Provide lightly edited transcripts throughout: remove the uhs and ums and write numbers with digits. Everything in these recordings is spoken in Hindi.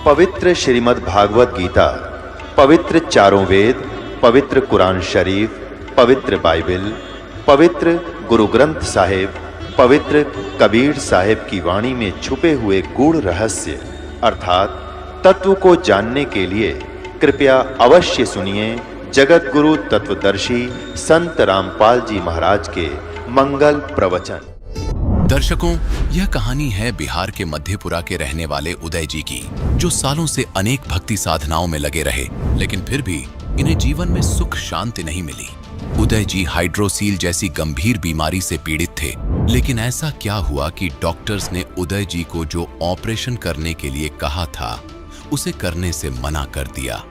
पवित्र श्रीमद् भागवत गीता, पवित्र चारों वेद, पवित्र कुरान शरीफ, पवित्र बाइबल, पवित्र गुरु ग्रंथ साहिब, पवित्र कबीर साहिब की वाणी में छुपे हुए गूढ़ रहस्य अर्थात तत्व को जानने के लिए कृपया अवश्य सुनिए जगत गुरु तत्वदर्शी संत रामपाल जी महाराज के मंगल प्रवचन। दर्शकों, यह कहानी है बिहार के मध्यपुरा के रहने वाले उदय जी की, जो सालों से अनेक भक्ति साधनाओं में लगे रहे, लेकिन फिर भी इन्हें जीवन में सुख शांति नहीं मिली। उदय जी हाइड्रोसील जैसी गंभीर बीमारी से पीड़ित थे, लेकिन ऐसा क्या हुआ कि डॉक्टर्स ने उदय जी को जो ऑपरेशन करने के लिए कहा था, उसे करने से मना कर दिया।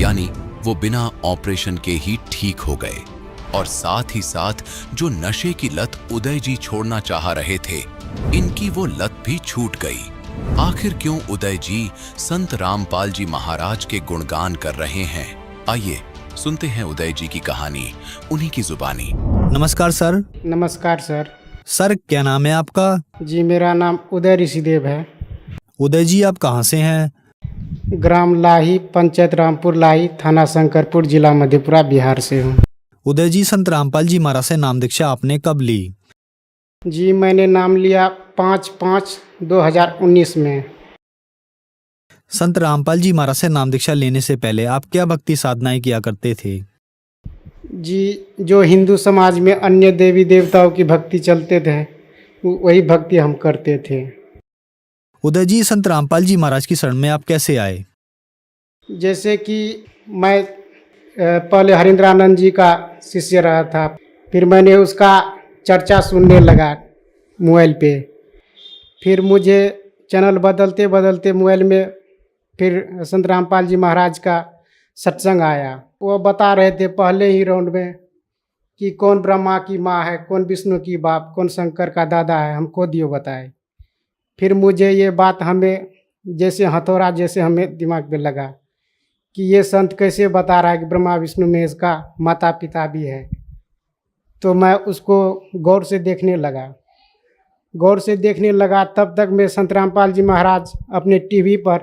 यानी वो बिना ऑपरेशन के ही ठीक हो गए और साथ ही साथ जो नशे की लत उदय जी छोड़ना चाह रहे थे, इनकी वो लत भी छूट गई। आखिर क्यों उदय जी संत रामपाल जी महाराज के गुणगान कर रहे हैं? आइए सुनते हैं उदय जी की कहानी उन्हीं की जुबानी। नमस्कार सर। नमस्कार सर। सर, क्या नाम है आपका? जी, मेरा नाम उदय ऋषिदेव है। उदय जी, आप कहाँ से हैं? ग्राम लाही, पंचायत रामपुर लाही, थाना शंकरपुर, जिला मधेपुरा, बिहार से हूँ। उदय जी, संत रामपाल जी महाराज से नाम दीक्षा आपने कब ली? जी, मैंने नाम लिया 5/5/2019 में। संत रामपाल जी महाराज से नाम दीक्षा लेने से पहले आप क्या भक्ति साधनाएं किया करते थे? जी, जो हिंदू समाज में अन्य देवी देवताओं की भक्ति चलते थे, वही भक्ति हम करते थे। उदय जी, संत रामपाल जी महाराज की शरण में आप कैसे आए? जैसे कि मैं पहले हरिंद्रानंद जी का शिष्य रहा था, फिर मैंने उसका चर्चा सुनने लगा मोबाइल पे। फिर मुझे चैनल बदलते बदलते मोबाइल में फिर संत रामपाल जी महाराज का सत्संग आया। वो बता रहे थे पहले ही राउंड में कि कौन ब्रह्मा की माँ है, कौन विष्णु की बाप, कौन शंकर का दादा है, हमको दियो बताए। फिर मुझे ये बात हमें जैसे हथौड़ा जैसे हमें दिमाग में लगा कि ये संत कैसे बता रहा है कि ब्रह्मा विष्णु में इसका माता पिता भी है। तो मैं उसको गौर से देखने लगा। तब तक मैं संत रामपाल जी महाराज अपने टीवी पर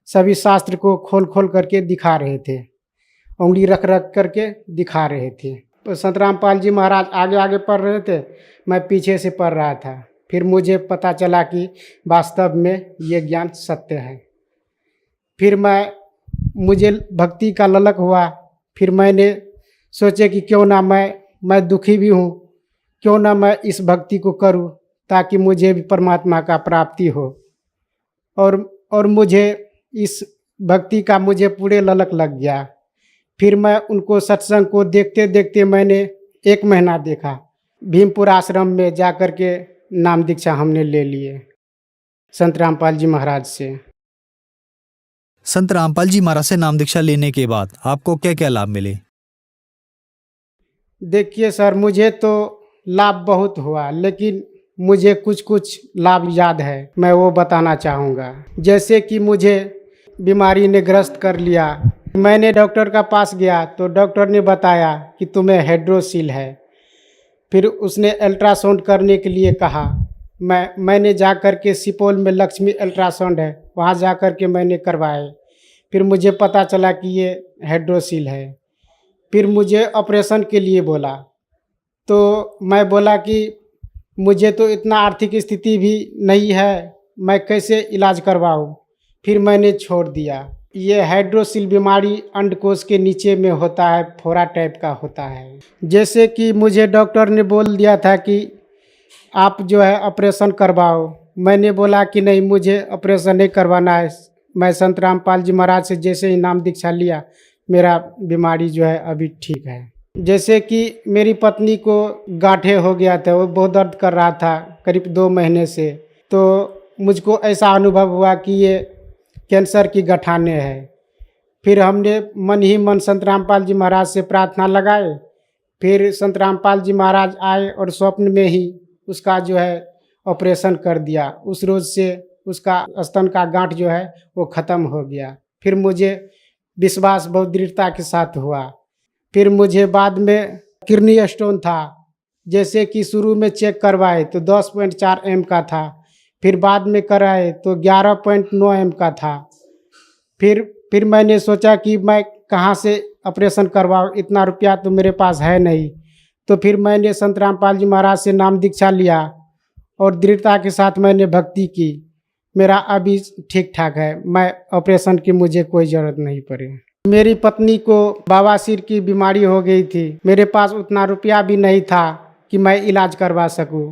सभी शास्त्र को खोल खोल करके दिखा रहे थे, उंगली रख रख करके दिखा रहे थे। तो संत रामपाल जी महाराज आगे आगे पढ़ रहे थे, मैं पीछे से पढ़ रहा था। फिर मुझे पता चला कि वास्तव में ये ज्ञान सत्य है। फिर मुझे भक्ति का ललक हुआ। फिर मैंने सोचे कि क्यों ना मैं दुखी भी हूँ, क्यों ना मैं इस भक्ति को करूँ ताकि मुझे भी परमात्मा का प्राप्ति हो। और मुझे इस भक्ति का मुझे पूरे ललक लग गया। फिर मैं उनको सत्संग को देखते देखते मैंने 1 महीना देखा। भीमपुर आश्रम में जा कर के नाम दीक्षा हमने ले लिए संत रामपाल जी महाराज से। संत रामपाल जी महाराज से नाम दीक्षा लेने के बाद आपको क्या क्या लाभ मिले? देखिए सर, मुझे तो लाभ बहुत हुआ, लेकिन मुझे कुछ कुछ लाभ याद है, मैं वो बताना चाहूँगा। जैसे कि मुझे बीमारी ने ग्रस्त कर लिया। मैंने डॉक्टर का पास गया तो डॉक्टर ने बताया कि तुम्हें हाइड्रोसील है। फिर उसने अल्ट्रासाउंड करने के लिए कहा। मैंने जा कर के सुपौल में लक्ष्मी अल्ट्रासाउंड है, वहाँ जा कर के मैंने करवाए। फिर मुझे पता चला कि ये हाइड्रोसील है। फिर मुझे ऑपरेशन के लिए बोला, तो मैं बोला कि मुझे तो इतना आर्थिक स्थिति भी नहीं है, मैं कैसे इलाज करवाऊँ। फिर मैंने छोड़ दिया। ये हाइड्रोसील बीमारी अंडकोश के नीचे में होता है, फोड़ा टाइप का होता है। जैसे कि मुझे डॉक्टर ने बोल दिया था कि आप जो है ऑपरेशन करवाओ। मैंने बोला कि नहीं, मुझे ऑपरेशन नहीं करवाना है। मैं संत रामपाल जी महाराज से जैसे ही नाम दीक्षा लिया, मेरा बीमारी जो है अभी ठीक है। जैसे कि मेरी पत्नी को गांठे हो गया था, वो बहुत दर्द कर रहा था करीब 2 महीने से। तो मुझको ऐसा अनुभव हुआ कि ये कैंसर की गठाने है। फिर हमने मन ही मन संत रामपाल जी महाराज से प्रार्थना लगाए। फिर संत रामपाल जी महाराज आए और स्वप्न में ही उसका जो है ऑपरेशन कर दिया। उस रोज़ से उसका स्तन का गांठ जो है वो ख़त्म हो गया। फिर मुझे विश्वास बहुत दृढ़ता के साथ हुआ। फिर मुझे बाद में किडनी स्टोन था। जैसे कि शुरू में चेक करवाए तो 10.4 एम का था, फिर बाद में कराए तो 11.9 एम का था। फिर मैंने सोचा कि मैं कहाँ से ऑपरेशन करवाऊँ, इतना रुपया तो मेरे पास है नहीं। तो फिर मैंने संत रामपाल जी महाराज से नाम दीक्षा लिया और दृढ़ता के साथ मैंने भक्ति की। मेरा अभी ठीक ठाक है, मैं ऑपरेशन की मुझे कोई ज़रूरत नहीं पड़ी। मेरी पत्नी को बवासीर की बीमारी हो गई थी। मेरे पास उतना रुपया भी नहीं था कि मैं इलाज करवा सकूं।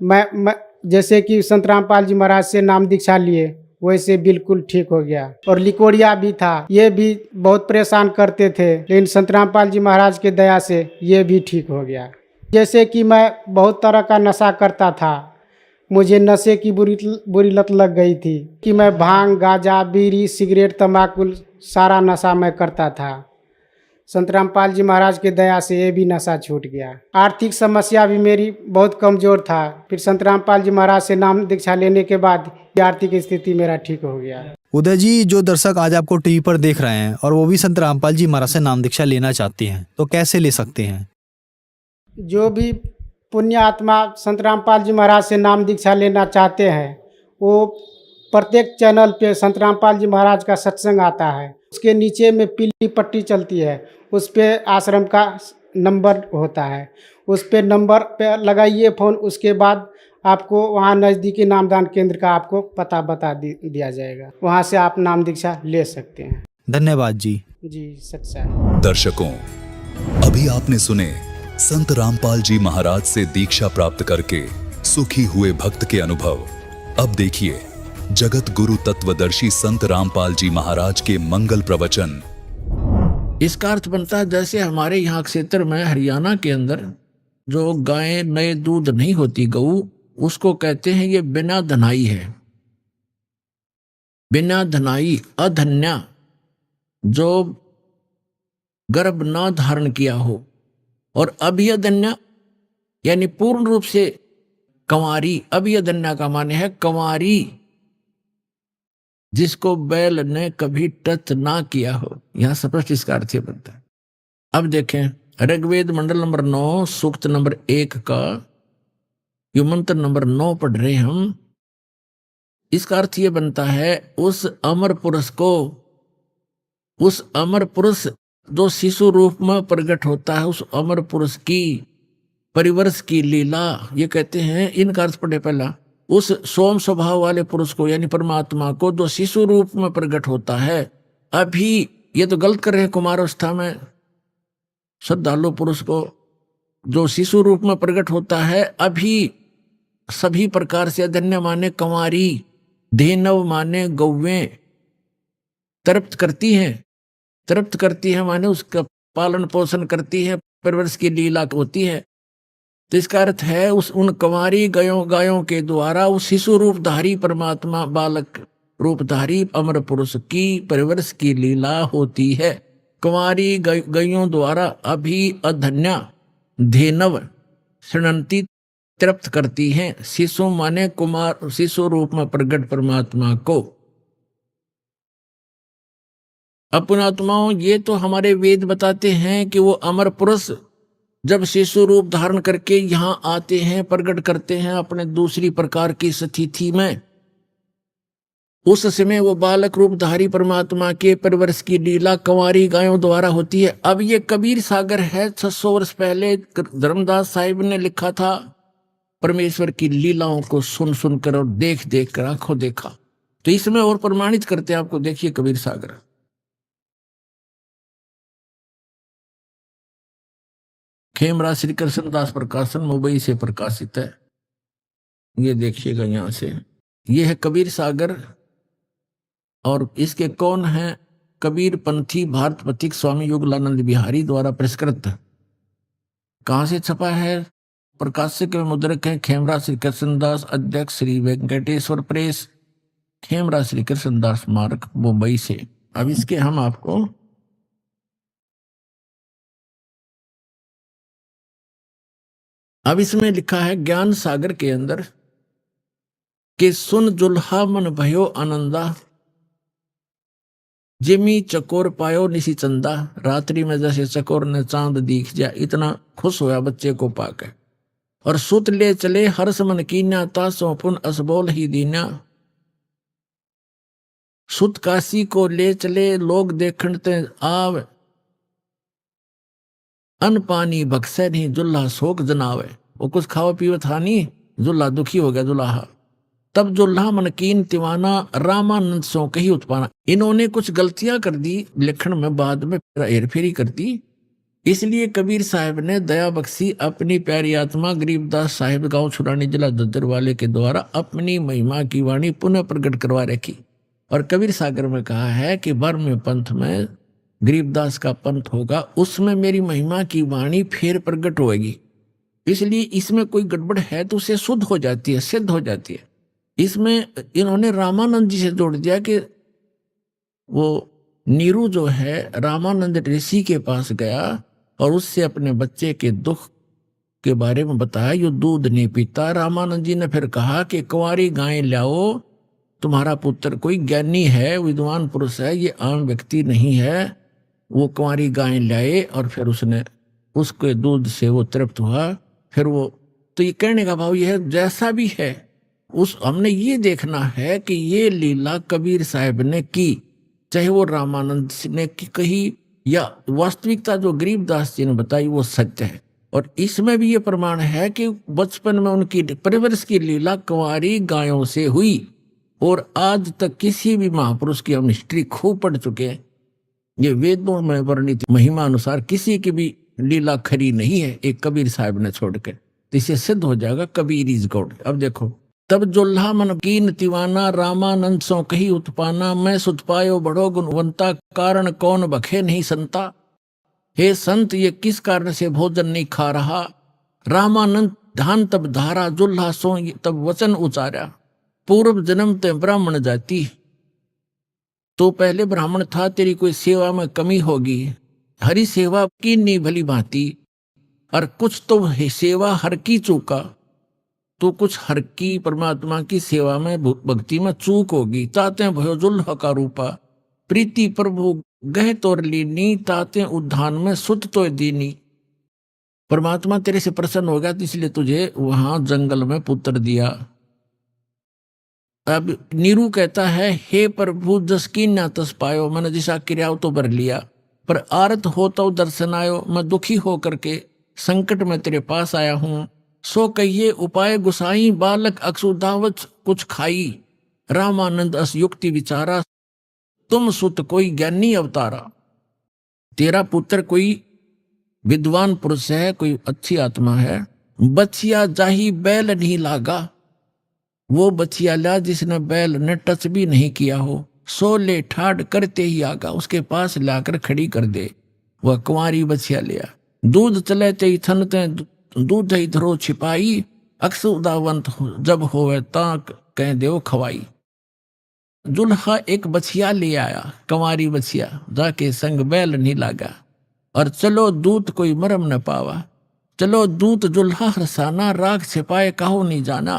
मैं जैसे कि संत रामपाल जी महाराज से नाम दीक्षा लिए वैसे बिल्कुल ठीक हो गया। और लिकोड़िया भी था, ये भी बहुत परेशान करते थे, लेकिन संत रामपाल जी महाराज के दया से ये भी ठीक हो गया। जैसे कि मैं बहुत तरह का नशा करता था, मुझे नशे की बुरी लत लग गई थी कि मैं भांग, गांजा, बीड़ी, सिगरेट, तंबाकू सारा नशा मैं करता था। संत रामपाल जी महाराज के दया से ये भी नशा छूट गया। आर्थिक समस्या भी मेरी बहुत कमज़ोर था, फिर संत रामपाल जी महाराज से नाम दीक्षा लेने के बाद ये आर्थिक स्थिति मेरा ठीक हो गया। उदय जी, जो दर्शक आज आपको टीवी पर देख रहे हैं और वो भी संत रामपाल जी महाराज से नाम दीक्षा लेना चाहते हैं तो कैसे ले सकते हैं? जो भी पुण्य आत्मा संत रामपाल जी महाराज से नाम दीक्षा लेना चाहते हैं वो प्रत्येक चैनल पे संत रामपाल जी महाराज का सत्संग आता है, उसके नीचे में पीली पट्टी चलती है, उस पे आश्रम का नंबर होता है, उस पे नंबर पे लगाइए फ़ोन। उसके बाद आपको वहाँ नज़दीकी नामदान केंद्र का आपको पता बता दिया जाएगा, वहाँ से आप नाम दीक्षा ले सकते हैं। धन्यवाद जी। जी सच्चा है। दर्शकों, अभी आपने सुने संत रामपाल जी महाराज से दीक्षा प्राप्त करके सुखी हुए भक्त के अनुभव। अब देखिए जगत गुरु तत्वदर्शी संत रामपाल जी महाराज के मंगल प्रवचन। इसका अर्थ बनता है जैसे हमारे यहाँ क्षेत्र में हरियाणा के अंदर जो गायें नए दूध नहीं होती गऊ, उसको कहते हैं ये बिना धनाई है। बिना धनाई, अधन्या, जो गर्भ न धारण किया हो। और अभियधन्या यानी पूर्ण रूप से कंवारी। अभियधन्या का माने है कंवारी, जिसको बैल ने कभी टच ना किया हो। यहां स्पष्ट इसका अर्थ ये बनता है। अब देखें ऋग्वेद मंडल नंबर 9 सूक्त नंबर 1 का यो मंत्र नंबर 9 पढ़ रहे हम। इसका अर्थ ये बनता है उस अमर पुरुष को, उस अमर पुरुष जो शिशु रूप में प्रकट होता है, उस अमर पुरुष की परिवर्ष की लीला ये कहते हैं। इनका अर्थ पढ़े पहला, उस सोम स्वभाव वाले पुरुष को यानी परमात्मा को जो शिशु रूप में प्रकट होता है। अभी ये तो गलत कर रहे हैं, कुमारावस्था में श्रद्धालु पुरुष को जो शिशु रूप में प्रकट होता है, अभी सभी प्रकार से अधन्य माने कंवारी, धेनव माने गौवें तृप्त करती हैं। तृप्त करती है माने उसका पालन पोषण करती है, परवरिश की लीला होती है। तो इसका अर्थ है उस उन कंवारी गायों के द्वारा उस शिशु रूपधारी परमात्मा, बालक रूपधारी अमर पुरुष की परवरिश की लीला होती है। कंवारी गायों द्वारा अभी अधन्या धेनव शृणंती तृप्त करती हैं। शिशु माने कुमार, शिशु रूप में प्रगट परमात्मा को। अपनात्माओं, ये तो हमारे वेद बताते हैं कि वो अमर पुरुष जब शिशु रूप धारण करके यहाँ आते हैं, प्रकट करते हैं अपने दूसरी प्रकार की स्थिति में, उस समय वो बालक रूपधारी परमात्मा के परवरिश की लीला कंवारी गायों द्वारा होती है। अब ये कबीर सागर है, 600 वर्ष पहले धर्मदास साहिब ने लिखा था। परमेश्वर की लीलाओं को सुन सुन कर और देख देख कर आंखों देखा, तो इसमें और प्रमाणित करते हैं आपको। देखिए कबीर सागर खेमराज श्री कृष्णदास प्रकाशन मुंबई से प्रकाशित है। ये देखिएगा यहां से, ये है कबीर सागर। और इसके कौन है? कबीर पंथी भारत पथिक स्वामी युगलानंद बिहारी द्वारा पुरस्कृत। कहां से छपा है? प्रकाशक में मुद्रक है खेमराज श्री कृष्णदास, अध्यक्ष श्री वेंकटेश्वर प्रेस, खेमराज श्री कृष्णदास मार्ग मुंबई से। अब इसके हम आपको अब इसमें लिखा है ज्ञान सागर के अंदर कि सुन जुल्हा मन भयो आनंदा, जिमी चकोर पायो निशी चंदा। रात्रि में जैसे चकोर ने चांद दिख जाए, इतना खुश होया बच्चे को पाकर। और सुत ले चले हर्ष मन कीन्या, तासों पुन असबोल ही दीन्या। सुत काशी को ले चले लोग देखण ते आवे, अन्न पानी बक्से नहीं जुल्हा शोक जनावे। वो कुछ खावा पीवा था नहीं, जुल्हा दुखी हो गया जुल्हा। तब जुल्हा मनकीन तिवाना रामानंद सो कही उत्पाना। इन्होंने कुछ गलतियां कर दी लिखण में, बाद में हेरफेरी कर दी, इसलिए कबीर साहब ने दया बख्शी अपनी प्यारी आत्मा गरीबदास साहिब गांव छुरानी जिला दद्दर वाले के द्वारा अपनी महिमा की वाणी पुनः प्रकट करवा रखी। और कबीर सागर में कहा है कि बर्म पंथ में गरीबदास का पंथ होगा, उसमें मेरी महिमा की वाणी फिर प्रकट होगी। इसलिए इसमें कोई गड़बड़ है तो उसे शुद्ध हो जाती है, सिद्ध हो जाती है। इसमें इन्होंने रामानंद जी से जोड़ दिया कि वो नीरू जो है रामानंद ऋषि के पास गया और उससे अपने बच्चे के दुख के बारे में बताया, यो दूध नहीं पीता। रामानंद जी ने फिर कहा कि कुंवारी गाय लाओ, तुम्हारा पुत्र कोई ज्ञानी है, विद्वान पुरुष है, ये आम व्यक्ति नहीं है। वो कुंवारी गाय लाए और फिर उसने उसके दूध से वो तृप्त हुआ। फिर वो तो ये कहने का भाव यह है, जैसा भी है उस हमने ये देखना है कि ये लीला कबीर साहब ने की, चाहे वो रामानंद ने कही या वास्तविकता जो गरीबदास जी ने बताई वो सत्य है। और इसमें भी ये प्रमाण है कि बचपन में उनकी परवरिश की लीला कुंवारी गायों से हुई। और आज तक किसी भी महापुरुष की हम हिस्ट्री खूब पढ़ चुके हैं, ये वेदों में वर्णित महिमा अनुसार किसी की भी लीला खरी नहीं है, एक कबीर साहब ने छोड़ के। तो इसे सिद्ध हो जाएगा कबीर इज गॉड। अब देखो, तब जोल्हा मन कीन तिवाना रामानंद सो कही उत्पाना, मैं सुत पायो बड़ो गुणवंता, कारण कौन बखे नहीं संता। हे संत, ये किस कारण से भोजन नहीं खा रहा। रामानंद ध्यान तब धारा, जोल्हा सो तब वचन उचारा, पूर्व जन्म ते ब्राह्मण जाति। तो पहले ब्राह्मण था, तेरी कोई सेवा में कमी होगी, हरि सेवा की नहीं भली भांति, और कुछ तो सेवा हर की चूका, तो कुछ हर की परमात्मा की सेवा में भक्ति में चूक होगी। ताते भयो जुल्हा का रूपा, प्रीति प्रभु गह तोर लीनी, ताते उद्धान में सुत तो दीनी। परमात्मा तेरे से प्रसन्न हो गया तो इसलिए तुझे वहां जंगल में पुत्र दिया। अब नीरू कहता है, हे प्रभु जस की ना तस पायो, मैंने जिसा क्रियाओ तो भर लिया, पर आरत हो तो दर्शन आयो। मैं दुखी हो करके संकट में तेरे पास आया हूं, सो कहिए उपाय गुसाई, बालक अक्षुदावत कुछ खाई। रामानंद अस युक्ति विचारा, तुम सुत कोई ज्ञानी अवतारा। तेरा पुत्र कोई विद्वान पुरुष है, कोई अच्छी आत्मा है। बछिया जाही बैल नहीं लागा, वो बछिया ला जिसने बैल ने टच भी नहीं किया हो। सो ले ठाड़ करते ही आगा, उसके पास लाकर खड़ी कर दे। वह कुंवारी बछिया लिया, दूध चले ते थन ते दूध ही धरो छिपाई, अक्सर उदावंत जब होवे ताक कह देव खवाई। जुल्हा एक बछिया ले आया, कंवारी बछिया, जाके संग बैल नहीं लागा। और चलो दूत कोई मरम न पावा, चलो दूत जुल्हा हरसाना, राग छिपाए कहो नहीं जाना।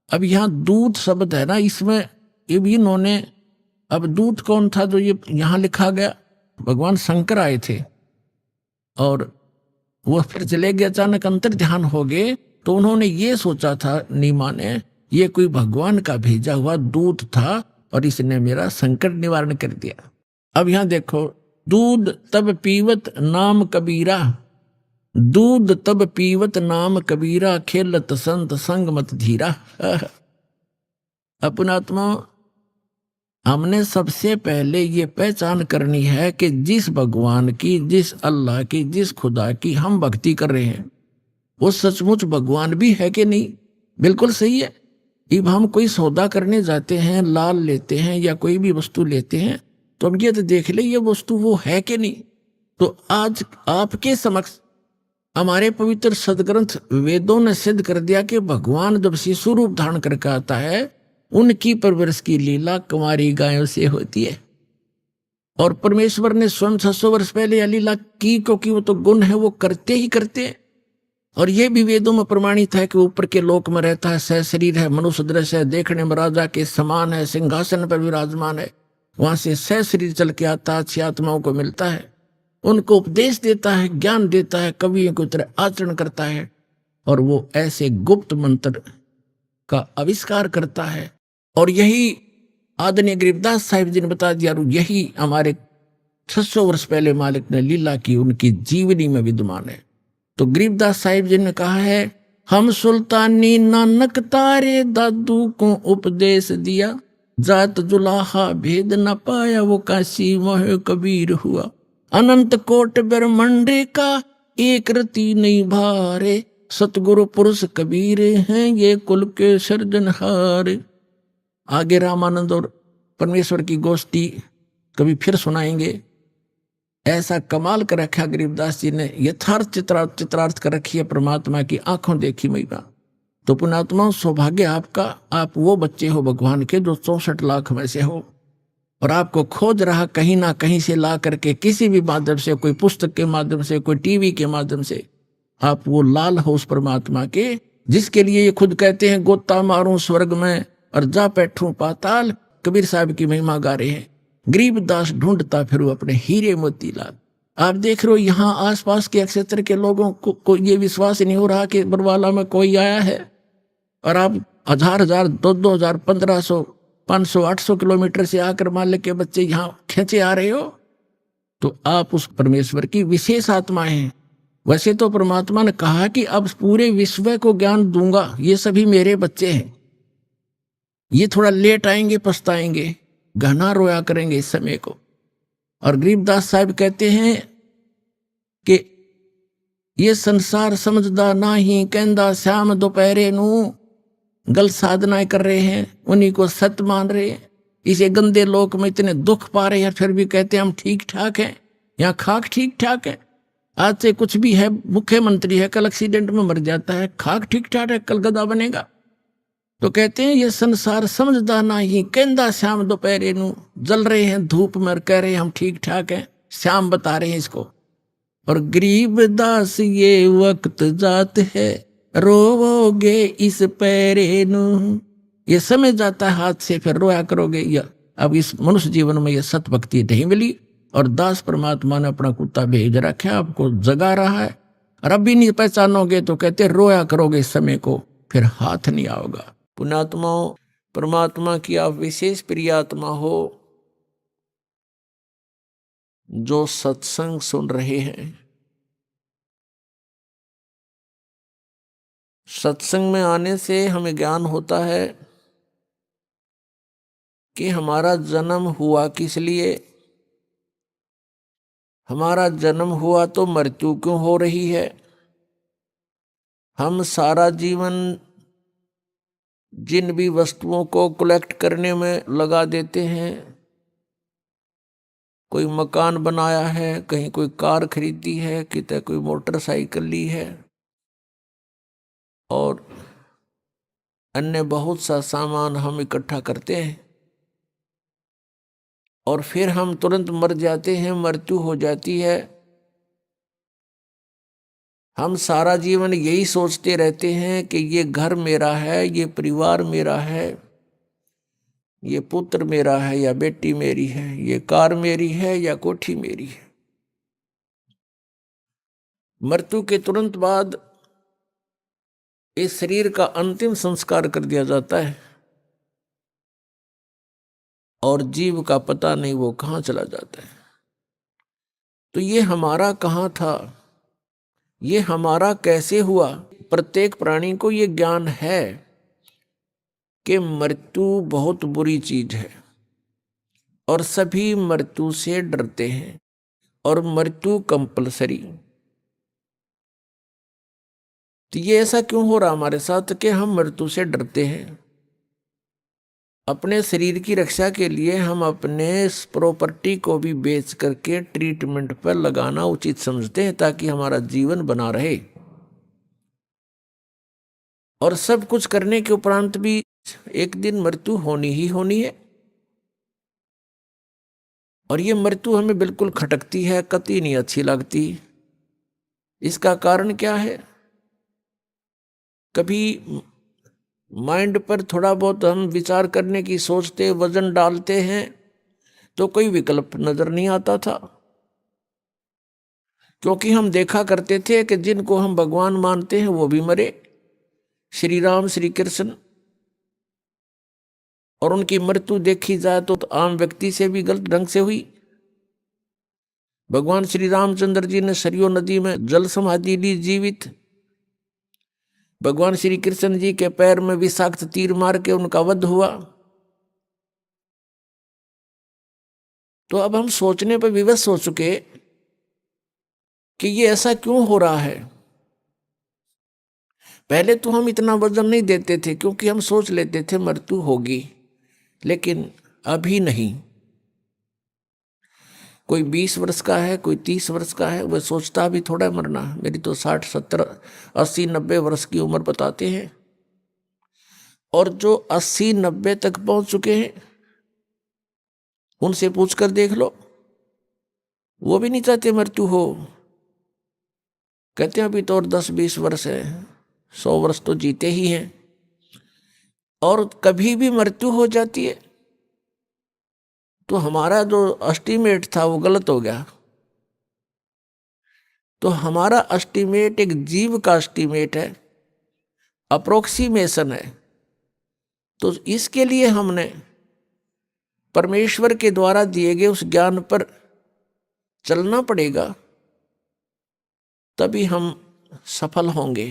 अब यहाँ दूत शब्द है ना, इसमें ये भी इन्होंने, अब दूत कौन था जो ये यहाँ लिखा गया, भगवान शंकर आए थे और वो फिर चले गए, अचानक अंतर ध्यान हो गए, तो उन्होंने ये सोचा था नीमा ने, ये कोई भगवान का भेजा हुआ दूत था और इसने मेरा संकट निवारण कर दिया। अब यहां देखो, दूध तब पीवत नाम कबीरा, दूध तब पीवत नाम कबीरा, खेलत संत संग मत धीरा। अपनात्मा, हमने सबसे पहले ये पहचान करनी है कि जिस भगवान की, जिस अल्लाह की, जिस खुदा की हम भक्ति कर रहे हैं, वो सचमुच भगवान भी है कि नहीं। बिल्कुल सही है। अब हम कोई सौदा करने जाते हैं, लाल लेते हैं या कोई भी वस्तु लेते हैं, तो हम ये तो देख ले ये वस्तु वो है कि नहीं। तो आज आपके समक्ष हमारे पवित्र सदग्रंथ वेदों ने सिद्ध कर दिया कि भगवान जब शिशु रूप धारण करके आता है, उनकी परवरिश की लीला कुंवारी गायों से होती है। और परमेश्वर ने स्वयं 600 वर्ष पहले यह लीला की, क्योंकि वो तो गुण है, वो करते ही करते हैं। और ये भी वेदों में प्रमाणित है कि ऊपर के लोक में रहता है, सह शरीर है, मनुष्य दृश्य है, देखने में राजा के समान है, सिंहासन पर विराजमान है। वहां से सह शरीर चल के आता, अच्छी आत्माओं को मिलता है, उनको उपदेश देता है, ज्ञान देता है, कवियों की तरह आचरण करता है, और वो ऐसे गुप्त मंत्र का आविष्कार करता है। और यही आदरणीय गरीबदास साहिब जी ने बता दिया, और यही हमारे 600 वर्ष पहले मालिक ने लीला की, उनकी जीवनी में विद्यमान है। तो गरीबदास साहिब जी ने कहा है, हम सुल्तानी नानक तारे दादू को उपदेश दिया, जात जुलाहा भेद न पाया वो काशी मोह कबीर हुआ, अनंत कोट ब्रह्मंड का एक रति नहीं भारे, सतगुरु पुरुष कबीर हैं ये कुल के सर्जनहार। आगे रामानंद और परमेश्वर की गोष्ठी कभी फिर सुनाएंगे। ऐसा कमाल कर रखा गरीबदास जी ने, यथार्थ चित्रार्थ कर रखी है परमात्मा की आंखों देखी महिमा। तो पुण्यात्मा, सौभाग्य आपका, आप वो बच्चे हो भगवान के जो 64 लाख में से हो, और आपको खोज रहा कहीं ना कहीं से ला करके, किसी भी माध्यम से, कोई पुस्तक के माध्यम से, कोई टीवी के माध्यम से, आप वो लाल हो उस परमात्मा के, जिसके लिए ये खुद कहते हैं गोता मारूं स्वर्ग में और जा बैठूं पाताल। कबीर साहब की महिमा गा रहे हैं। गरीबदास ढूंढता फिर अपने हीरे मोतीलाल। आप देख रहे हो यहाँ आसपास के क्षेत्र के लोगों को ये विश्वास नहीं हो रहा कि बरवाला में कोई आया है, और आप 1000 2000 1500 500 800 किलोमीटर से आकर मालिक के बच्चे यहाँ खींचे आ रहे हो, तो आप उस परमेश्वर की विशेष आत्मा हैं। वैसे तो परमात्मा ने कहा कि अब पूरे विश्व को ज्ञान दूंगा, ये सभी मेरे बच्चे हैं, ये थोड़ा लेट आएंगे, पछताएंगे, घना रोया करेंगे इस समय को। और गरीबदास साहब कहते हैं कि ये संसार समझदा नाही, कहंदा श्याम दोपहरे नू, गल साधनाएं कर रहे हैं, उन्हीं को सत्य मान रहे हैं। इसे गंदे लोक में इतने दुख पा रहे हैं, फिर भी कहते हैं हम ठीक ठाक हैं, यहाँ खाक ठीक ठाक है। आज से कुछ भी है, मुख्यमंत्री है, कल एक्सीडेंट में मर जाता है, खाक ठीक ठाक है, कल गधा बनेगा। तो कहते हैं ये संसार समझदा नहीं, कहंदा श्याम दोपहरे नू, जल रहे हैं धूप में, कह रहे हैं हम ठीक ठाक हैं, श्याम बता रहे हैं इसको। और गरीबदास ये वक्त जात है, रोवोगे इस पैरे नू, ये समय जाता है हाथ से, फिर रोया करोगे। या अब इस मनुष्य जीवन में ये सत भक्ति नहीं मिली, और दास परमात्मा ने अपना कुत्ता भेज रखा, आपको जगा रहा है, और अब भी नहीं पहचानोगे तो कहते रोया करोगे इस समय को, फिर हाथ नहीं आओगा। पुण्यात्माओं, परमात्मा की आप विशेष प्रिय आत्मा हो, जो सत्संग सुन रहे हैं। सत्संग में आने से हमें ज्ञान होता है कि हमारा जन्म हुआ किस लिए, हमारा जन्म हुआ तो मृत्यु क्यों हो रही है। हम सारा जीवन जिन भी वस्तुओं को कलेक्ट करने में लगा देते हैं, कोई मकान बनाया है, कहीं कोई कार खरीदी है, कितने कोई मोटरसाइकिल ली है, और अन्य बहुत सा सामान हम इकट्ठा करते हैं, और फिर हम तुरंत मर जाते हैं, मृत्यु हो जाती है। हम सारा जीवन यही सोचते रहते हैं कि ये घर मेरा है, ये परिवार मेरा है, ये पुत्र मेरा है या बेटी मेरी है, ये कार मेरी है या कोठी मेरी है। मृत्यु के तुरंत बाद इस शरीर का अंतिम संस्कार कर दिया जाता है, और जीव का पता नहीं वो कहाँ चला जाता है। तो ये हमारा कहाँ था, ये हमारा कैसे हुआ। प्रत्येक प्राणी को ये ज्ञान है कि मृत्यु बहुत बुरी चीज है, और सभी मृत्यु से डरते हैं, और मृत्यु कंपलसरी। तो ये ऐसा क्यों हो रहा हमारे साथ कि हम मृत्यु से डरते हैं। अपने शरीर की रक्षा के लिए हम अपने प्रॉपर्टी को भी बेच करके ट्रीटमेंट पर लगाना उचित समझते हैं, ताकि हमारा जीवन बना रहे। और सब कुछ करने के उपरांत भी एक दिन मृत्यु होनी ही होनी है, और ये मृत्यु हमें बिल्कुल खटकती है, कतई नहीं अच्छी लगती। इसका कारण क्या है। कभी माइंड पर थोड़ा बहुत हम विचार करने की सोचते, वजन डालते हैं, तो कोई विकल्प नजर नहीं आता था, क्योंकि हम देखा करते थे कि जिनको हम भगवान मानते हैं वो भी मरे। श्री राम, श्री कृष्ण, और उनकी मृत्यु देखी जाए तो आम व्यक्ति से भी गलत ढंग से हुई। भगवान श्री रामचंद्र जी ने सरयू नदी में जल समाधि ली जीवित। भगवान श्री कृष्ण जी के पैर में विषाक्त तीर मार के उनका वध हुआ। तो अब हम सोचने पर विवश हो चुके कि ये ऐसा क्यों हो रहा है। पहले तो हम इतना वजन नहीं देते थे क्योंकि हम सोच लेते थे मृत्यु होगी, लेकिन अभी नहीं। कोई 20 वर्ष का है, कोई 30 वर्ष का है, वह सोचता भी थोड़ा मरना। मेरी तो 60, 70, 80, 90 वर्ष की उम्र बताते हैं। और जो 80, 90 तक पहुंच चुके हैं उनसे पूछकर देख लो, वो भी नहीं चाहते मृत्यु हो। कहते हैं अभी तो और 10-20 वर्ष है, 100 वर्ष तो जीते ही हैं। और कभी भी मृत्यु हो जाती है तो हमारा जो एस्टीमेट था वो गलत हो गया। तो हमारा एस्टीमेट एक जीव का एस्टीमेट है, अप्रोक्सीमेशन है। तो इसके लिए हमने परमेश्वर के द्वारा दिए गए उस ज्ञान पर चलना पड़ेगा, तभी हम सफल होंगे।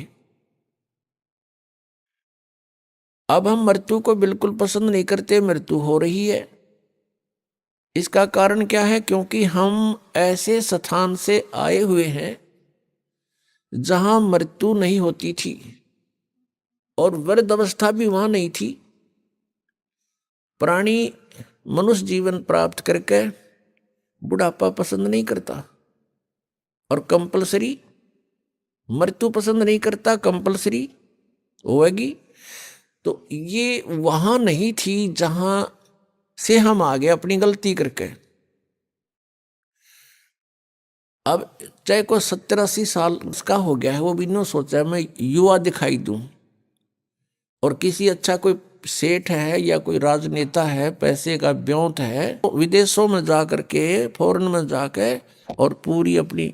अब हम मृत्यु को बिल्कुल पसंद नहीं करते, मृत्यु हो रही है। इसका कारण क्या है? क्योंकि हम ऐसे स्थान से आए हुए हैं जहां मृत्यु नहीं होती थी और वृद्ध अवस्था भी वहां नहीं थी। प्राणी मनुष्य जीवन प्राप्त करके बुढ़ापा पसंद नहीं करता और कंपलसरी मृत्यु पसंद नहीं करता, कंपलसरी होगी। तो ये वहां नहीं थी जहां से हम आ गए अपनी गलती करके। अब चाहे कोई 70-80 साल उसका हो गया है, वो भी नहीं सोचा मैं युवा दिखाई दूं। और किसी अच्छा कोई सेठ है या कोई राजनेता है, पैसे का ब्योंत है, तो विदेशों में जा करके, फॉरेन में जाके और पूरी अपनी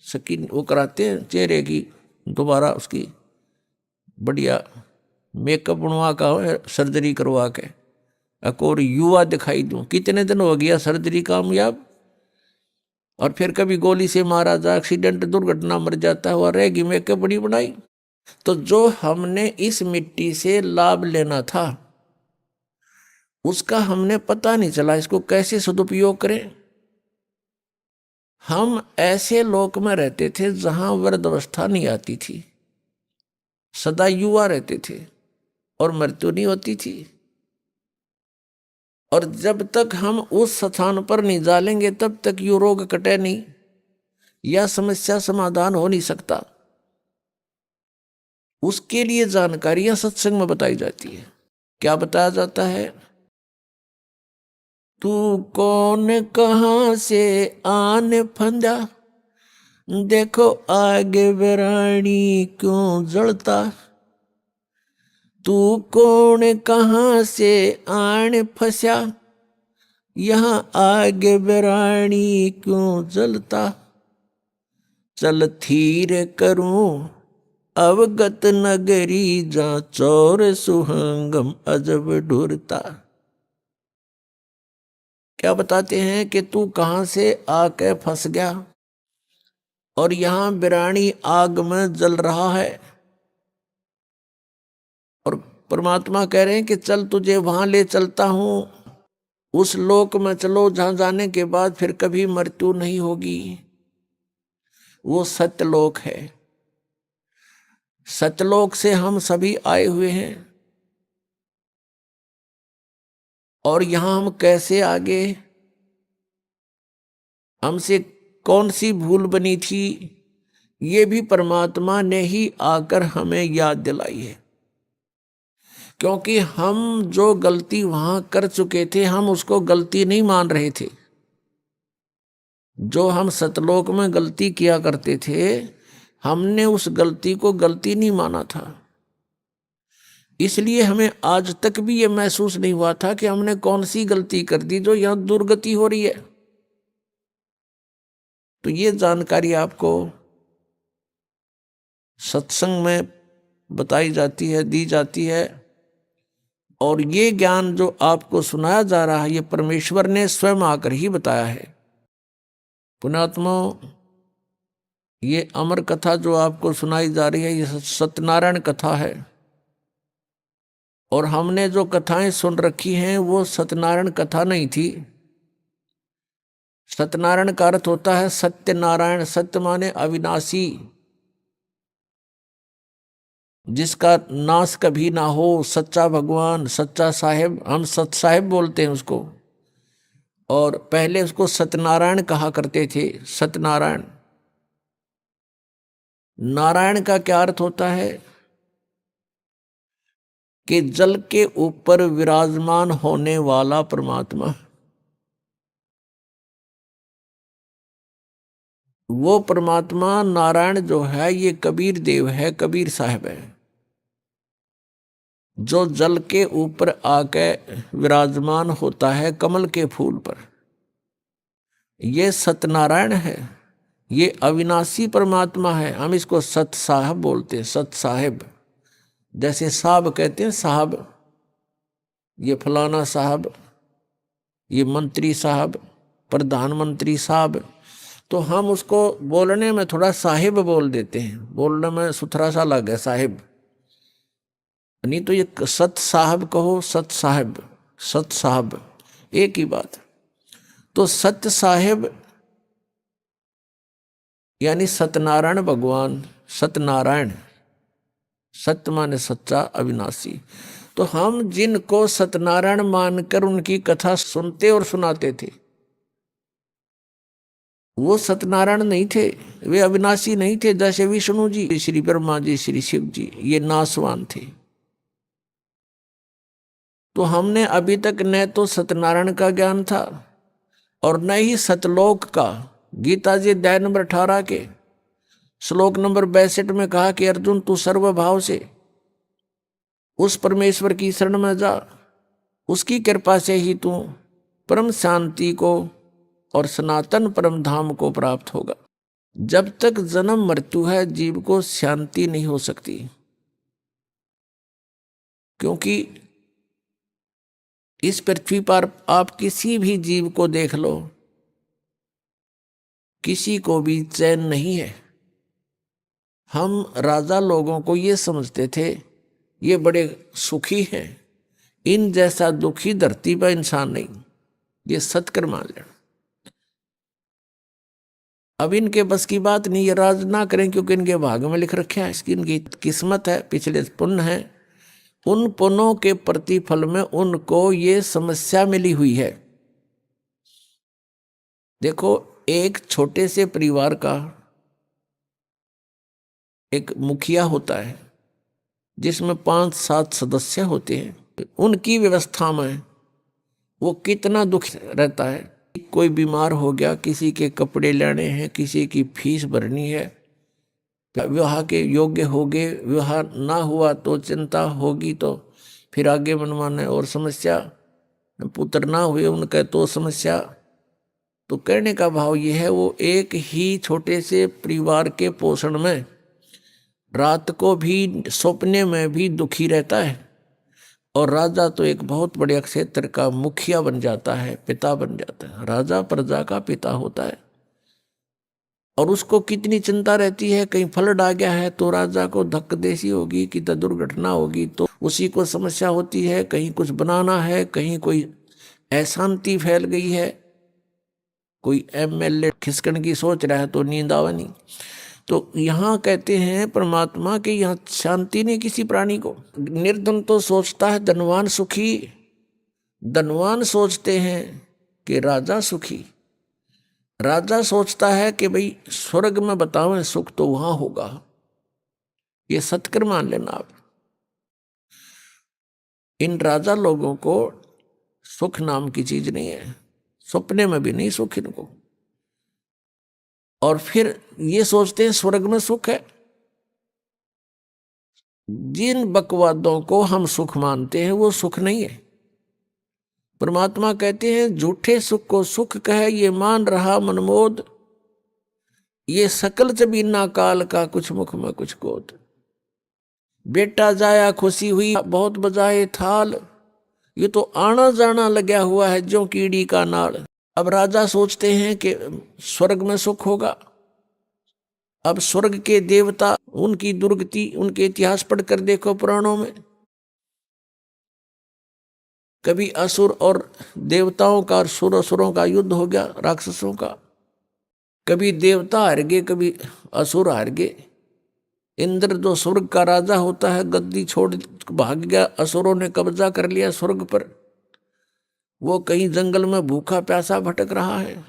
स्किन वो कराते हैं, चेहरे की दोबारा उसकी बढ़िया मेकअप बनवा का सर्जरी करवा के और युवा दिखाई दूं। कितने दिन हो गया सर्जरी कामयाब, और फिर कभी गोली से मारा जा, एक्सीडेंट दुर्घटना मर जाता है, वह रहेगी मेकअप बड़ी बनाई। तो जो हमने इस मिट्टी से लाभ लेना था उसका हमने पता नहीं चला, इसको कैसे सदुपयोग करें। हम ऐसे लोक में रहते थे जहां वृद्ध अवस्था नहीं आती थी, सदा युवा रहते थे और मृत्यु नहीं होती थी। और जब तक हम उस स्थान पर नहीं डालेंगे तब तक ये रोग कटे नहीं या समस्या समाधान हो नहीं सकता। उसके लिए जानकारियां सत्संग में बताई जाती है। क्या बताया जाता है? तू कौन कहां से आने फंदा, देखो आगे बेरानी क्यों जलता। तू कौन कहां से आने फंसा, यहां आगे बेरानी क्यों जलता। चल थीर करूं अवगत नगरी, जा चौर सुहंगम अजब ढूरता। क्या बताते हैं कि तू कहां से आके फंस गया और यहां बिरानी आग में जल रहा है। और परमात्मा कह रहे हैं कि चल तुझे वहां ले चलता हूं, उस लोक में चलो जहां जाने के बाद फिर कभी मृत्यु नहीं होगी। वो सत्यलोक है। सत्यलोक से हम सभी आए हुए हैं। और यहां हम कैसे आगे, हमसे कौन सी भूल बनी थी, ये भी परमात्मा ने ही आकर हमें याद दिलाई है। क्योंकि हम जो गलती वहां कर चुके थे हम उसको गलती नहीं मान रहे थे। जो हम सतलोक में गलती किया करते थे हमने उस गलती को गलती नहीं माना था। इसलिए हमें आज तक भी ये महसूस नहीं हुआ था कि हमने कौन सी गलती कर दी जो यहां दुर्गति हो रही है। तो ये जानकारी आपको सत्संग में बताई जाती है, दी जाती है। और ये ज्ञान जो आपको सुनाया जा रहा है, ये परमेश्वर ने स्वयं आकर ही बताया है। पुण्यात्मा, ये अमर कथा जो आपको सुनाई जा रही है, ये सत्यनारायण कथा है। और हमने जो कथाएं सुन रखी हैं वो सत्यनारायण कथा नहीं थी। सत्यनारायण का अर्थ होता है सत्यनारायण। सत्य माने अविनाशी, जिसका नाश कभी ना हो, सच्चा भगवान, सच्चा साहिब। हम सत साहिब बोलते हैं उसको, और पहले उसको सत्यनारायण कहा करते थे। सत्यनारायण। नारायण का क्या अर्थ होता है कि जल के ऊपर विराजमान होने वाला परमात्मा। वो परमात्मा नारायण जो है, ये कबीर देव है, कबीर साहब है, जो जल के ऊपर आके विराजमान होता है कमल के फूल पर। ये सत्यनारायण है, ये अविनाशी परमात्मा है। हम इसको सत साहब बोलते हैं, सत साहिब। जैसे साहब कहते हैं, साहब, ये फलाना साहब, ये मंत्री साहब, प्रधानमंत्री साहब। तो हम उसको बोलने में थोड़ा साहिब बोल देते हैं, बोलने में सुथरा सा लगे साहिब। नहीं तो ये सत साहब कहो, सत साहिब, सत साहब एक ही बात। तो सत्य साहिब यानी सत्यनारायण भगवान। सत्यनारायण, सत्य माने सच्चा, अविनाशी। तो हम जिनको सत्यनारायण मानकर उनकी कथा सुनते और सुनाते थे, वो सत्यनारायण नहीं थे, वे अविनाशी नहीं थे। जैसे विष्णु जी, श्री ब्रह्मा जी, श्री शिव जी, ये नासवान थे। तो हमने अभी तक न तो सत्यनारायण का ज्ञान था और न ही सतलोक का। गीता जी अध्याय नंबर 18 के श्लोक नंबर 62 में कहा कि अर्जुन, तू सर्वभाव से उस परमेश्वर की शरण में जा, उसकी कृपा से ही तू परम शांति को और सनातन परम धाम को प्राप्त होगा। जब तक जन्म मृत्यु है, जीव को शांति नहीं हो सकती। क्योंकि इस पृथ्वी पर आप किसी भी जीव को देख लो, किसी को भी चैन नहीं है। हम राजा लोगों को ये समझते थे ये बड़े सुखी हैं, इन जैसा दुखी धरती पर इंसान नहीं। ये सत्कर मान लेना। अब इनके बस की बात नहीं, ये राज ना करें, क्योंकि इनके भाग में लिख रखा है, इसकी इनकी किस्मत है, पिछले पुण्य है। उन पुण्यों के प्रतिफल में उनको ये समस्या मिली हुई है। देखो, एक छोटे से परिवार का एक मुखिया होता है, जिसमें 5-7 सदस्य होते हैं। उनकी व्यवस्था में वो कितना दुख रहता है। कोई बीमार हो गया, किसी के कपड़े लेने हैं, किसी की फीस भरनी है, विवाह के योग्य हो गए, विवाह ना हुआ तो चिंता होगी, तो फिर आगे मनमाने और समस्या, पुत्र ना हुए उनका तो समस्या। तो कहने का भाव ये है, वो एक ही छोटे से परिवार के पोषण में रात को भी सपने में भी दुखी रहता है। और राजा तो एक बहुत बड़े क्षेत्र का मुखिया बन जाता है, पिता बन जाता है। राजा प्रजा का पिता होता है और उसको कितनी चिंता रहती है, कहीं फ्लड आ गया है तो राजा को धक्कदेसी होगी कि दुर्घटना होगी, तो उसी को समस्या होती है। कहीं कुछ बनाना है, कहीं कोई अशांति फैल गई है, कोई एमएलए खिसकन की सोच रहा है तो नींद आवा नहीं। तो यहाँ कहते हैं परमात्मा कि यहाँ शांति नहीं किसी प्राणी को। निर्धन तो सोचता है धनवान सुखी, धनवान सोचते हैं कि राजा सुखी। राजा सोचता है कि भाई स्वर्ग में बताओ सुख तो वहां होगा। ये सत्कर मान लेना आप। इन राजा लोगों को सुख नाम की चीज नहीं है, सपने में भी नहीं सुख इनको। और फिर ये सोचते हैं स्वर्ग में सुख है। जिन बकवादों को हम सुख मानते हैं वो सुख नहीं है। परमात्मा कहते हैं झूठे सुख को सुख कहे, ये मान रहा मनमोद, ये सकल जबीना काल का कुछ मुख में कुछ गोद। बेटा जाया खुशी हुई बहुत बजाए थाल, ये तो आना जाना लगा हुआ है जो कीड़ी का नाड़। अब राजा सोचते हैं कि स्वर्ग में सुख होगा। अब स्वर्ग के देवता, उनकी दुर्गति, उनके इतिहास पढ़कर देखो पुराणों में, कभी असुर और देवताओं का और सुर-असुरों का युद्ध हो गया, राक्षसों का। कभी देवता हार गए, कभी असुर हार गए। इंद्र जो स्वर्ग का राजा होता है, गद्दी छोड़ भाग गया, असुरों ने कब्जा कर लिया स्वर्ग पर। वो कहीं जंगल में भूखा प्यासा भटक रहा है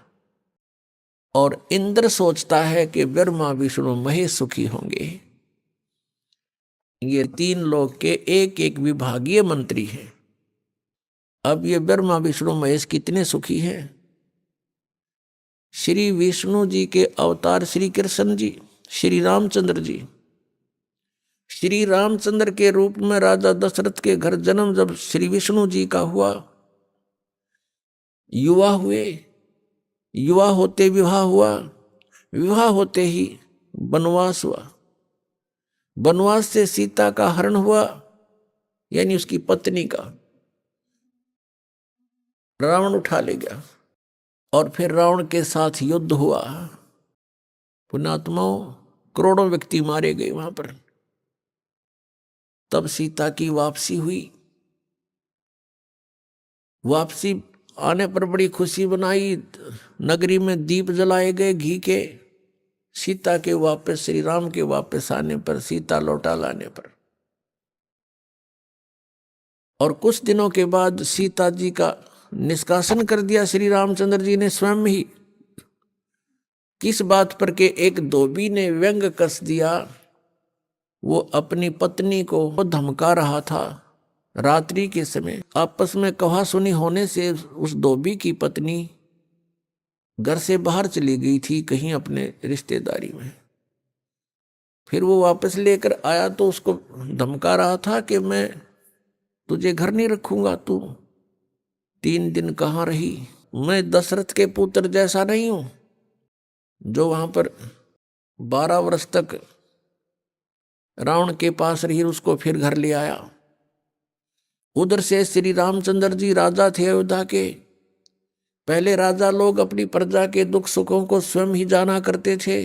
और इंद्र सोचता है कि ब्रह्मा विष्णु महेश सुखी होंगे। ये 3 लोक के एक एक विभागीय मंत्री हैं। अब ये ब्रह्मा विष्णु महेश कितने सुखी हैं। श्री विष्णु जी के अवतार श्री कृष्ण जी, श्री रामचंद्र जी, श्री रामचंद्र के रूप में राजा दशरथ के घर जन्म जब श्री विष्णु जी का हुआ, युवा हुए, युवा होते विवाह हुआ, विवाह होते ही वनवास हुआ, वनवास से सीता का हरण हुआ, यानी उसकी पत्नी का रावण उठा ले गया और फिर रावण के साथ युद्ध हुआ। पुण्यात्माओं, करोड़ों व्यक्ति मारे गए वहां पर। तब सीता की वापसी हुई। वापसी आने पर बड़ी खुशी बनाई, नगरी में दीप जलाए गए घी के। सीता के वापस, श्री राम के वापस आने पर, सीता लौटा लाने पर, और कुछ दिनों के बाद सीता जी का निष्कासन कर दिया श्री रामचंद्र जी ने स्वयं ही। किस बात पर के एक धोबी ने व्यंग कस दिया। वो अपनी पत्नी को धमका रहा था। रात्रि के समय आपस में कहा सुनी होने से उस धोबी की पत्नी घर से बाहर चली गई थी कहीं अपने रिश्तेदारी में। फिर वो वापस लेकर आया तो उसको धमका रहा था कि मैं तुझे घर नहीं रखूंगा, तू 3 दिन कहाँ रही। मैं दशरथ के पुत्र जैसा नहीं हूं जो वहां पर 12 वर्ष तक रावण के पास रही, उसको फिर घर ले आया। उधर से श्री रामचंद्र जी राजा थे अयोध्या के। पहले राजा लोग अपनी प्रजा के दुख सुखों को स्वयं ही जाना करते थे।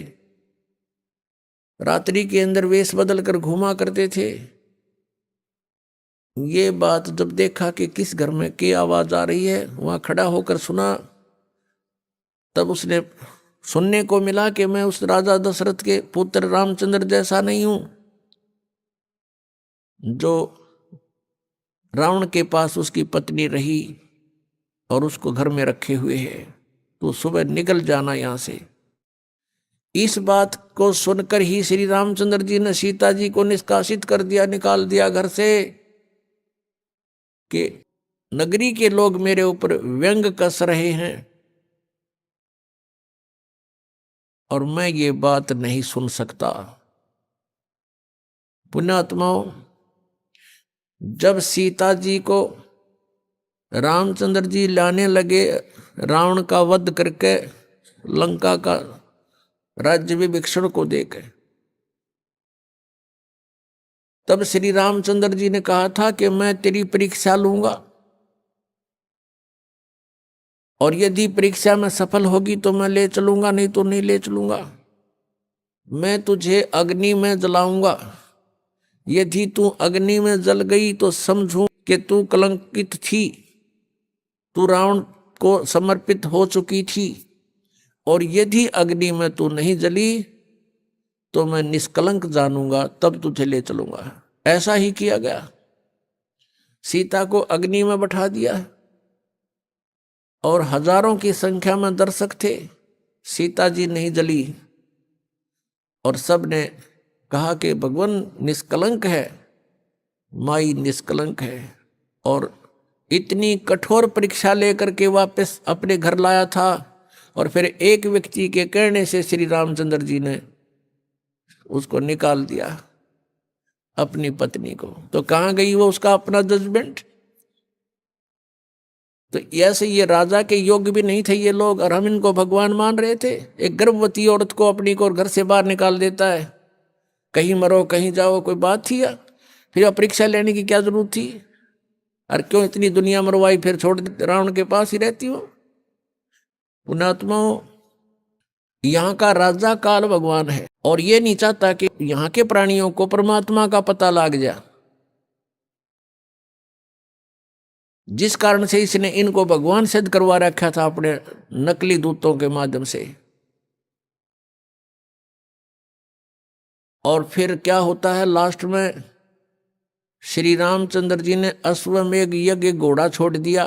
रात्रि के अंदर वेश बदल कर घूमा करते थे। ये बात जब देखा कि किस घर में की आवाज आ रही है, वहां खड़ा होकर सुना, तब उसने सुनने को मिला कि मैं उस राजा दशरथ के पुत्र रामचंद्र जैसा नहीं हूं जो रावण के पास उसकी पत्नी रही और उसको घर में रखे हुए है। तो सुबह निकल जाना यहां से। इस बात को सुनकर ही श्री रामचंद्र जी ने सीता जी को निष्कासित कर दिया, निकाल दिया घर से, कि नगरी के लोग मेरे ऊपर व्यंग कस रहे हैं और मैं ये बात नहीं सुन सकता। पुण्यात्माओं, जब सीता जी को रामचंद्र जी लाने लगे रावण का वध करके, लंका का राज्य विभीषण को देकर, तब श्री रामचंद्र जी ने कहा था कि मैं तेरी परीक्षा लूंगा और यदि परीक्षा में सफल होगी तो मैं ले चलूंगा, नहीं तो नहीं ले चलूंगा। मैं तुझे अग्नि में जलाऊंगा। यदि तू अग्नि में जल गई तो समझूं कि तू कलंकित थी, तू रावण को समर्पित हो चुकी थी, और यदि अग्नि में तू नहीं जली तो मैं निष्कलंक जानूंगा, तब तुझे ले चलूंगा। ऐसा ही किया गया। सीता को अग्नि में बैठा दिया और हजारों की संख्या में दर्शक थे। सीता जी नहीं जली और सब ने कहा कि भगवान निष्कलंक है, माई निष्कलंक है, और इतनी कठोर परीक्षा लेकर के वापस अपने घर लाया था। और फिर एक व्यक्ति के कहने से श्री रामचंद्र जी ने उसको निकाल दिया, अपनी पत्नी को। तो कहाँ गई वो उसका अपना जजमेंट। तो ऐसे ये राजा के योग्य भी नहीं थे ये लोग, और हम इनको भगवान मान रहे थे। एक गर्भवती औरत को अपनी को घर से बाहर निकाल देता है, कहीं मरो कहीं जाओ, कोई बात थी या? फिर परीक्षा लेने की क्या जरूरत थी? और क्यों इतनी दुनिया मरवाई, फिर छोड़ रावण के पास ही रहती हो। पुण्यात्माओं, यहाँ का राजा काल भगवान है और ये नहीं चाहता कि यहाँ के प्राणियों को परमात्मा का पता लग जाए, जिस कारण से इसने इनको भगवान सिद्ध करवा रखा था अपने नकली दूतों के माध्यम से। और फिर क्या होता है लास्ट में, श्री रामचंद्र जी ने अश्वमेघ यज्ञ घोड़ा छोड़ दिया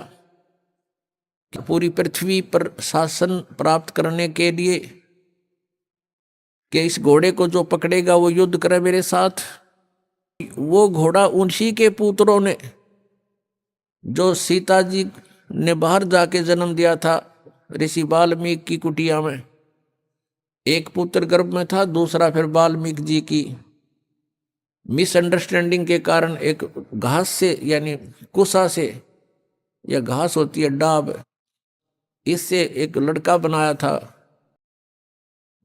कि पूरी पृथ्वी पर शासन प्राप्त करने के लिए कि इस घोड़े को जो पकड़ेगा वो युद्ध करे मेरे साथ। वो घोड़ा उन्हीं के पुत्रों ने, जो सीता जी ने बाहर जाके जन्म दिया था ऋषि वाल्मीकि की कुटिया में, एक पुत्र गर्भ में था, दूसरा फिर वाल्मीकि जी की मिसअंडरस्टैंडिंग के कारण एक घास से, यानी कुसा से, या घास होती है डाब, इससे एक लड़का बनाया था।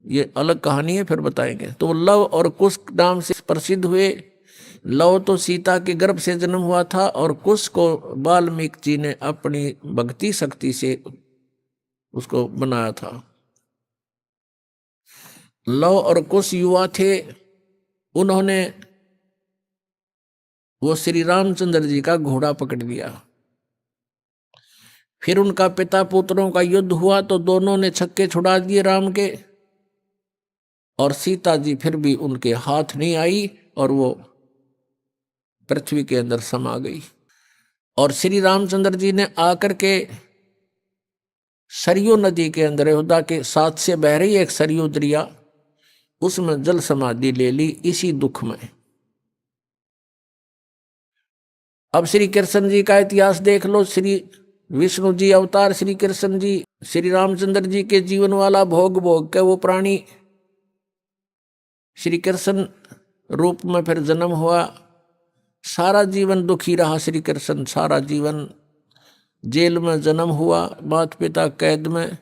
ये अलग कहानी है, फिर बताएंगे। तो लव और कुश नाम से प्रसिद्ध हुए। लव तो सीता के गर्भ से जन्म हुआ था और कुश को वाल्मीकि जी ने अपनी भक्ति शक्ति से उसको बनाया था। लव और कुश युवा थे, उन्होंने वो श्री रामचंद्र जी का घोड़ा पकड़ लिया। फिर उनका पिता पुत्रों का युद्ध हुआ तो दोनों ने छक्के छुड़ा दिए राम के, और सीता जी फिर भी उनके हाथ नहीं आई और वो पृथ्वी के अंदर समा गई। और श्री रामचंद्र जी ने आकर के सरयू नदी के अंदर, अयोध्या के साथ से बह रही एक सरयू दरिया, उसमें जल समाधि ले ली इसी दुख में। अब श्री कृष्ण जी का इतिहास देख लो। श्री विष्णु जी अवतार श्री कृष्ण जी, श्री रामचंद्र जी के जीवन वाला भोग भोग के वो प्राणी श्री कृष्ण रूप में फिर जन्म हुआ। सारा जीवन दुखी रहा श्री कृष्ण, सारा जीवन जेल में जन्म हुआ, माता पिता कैद में,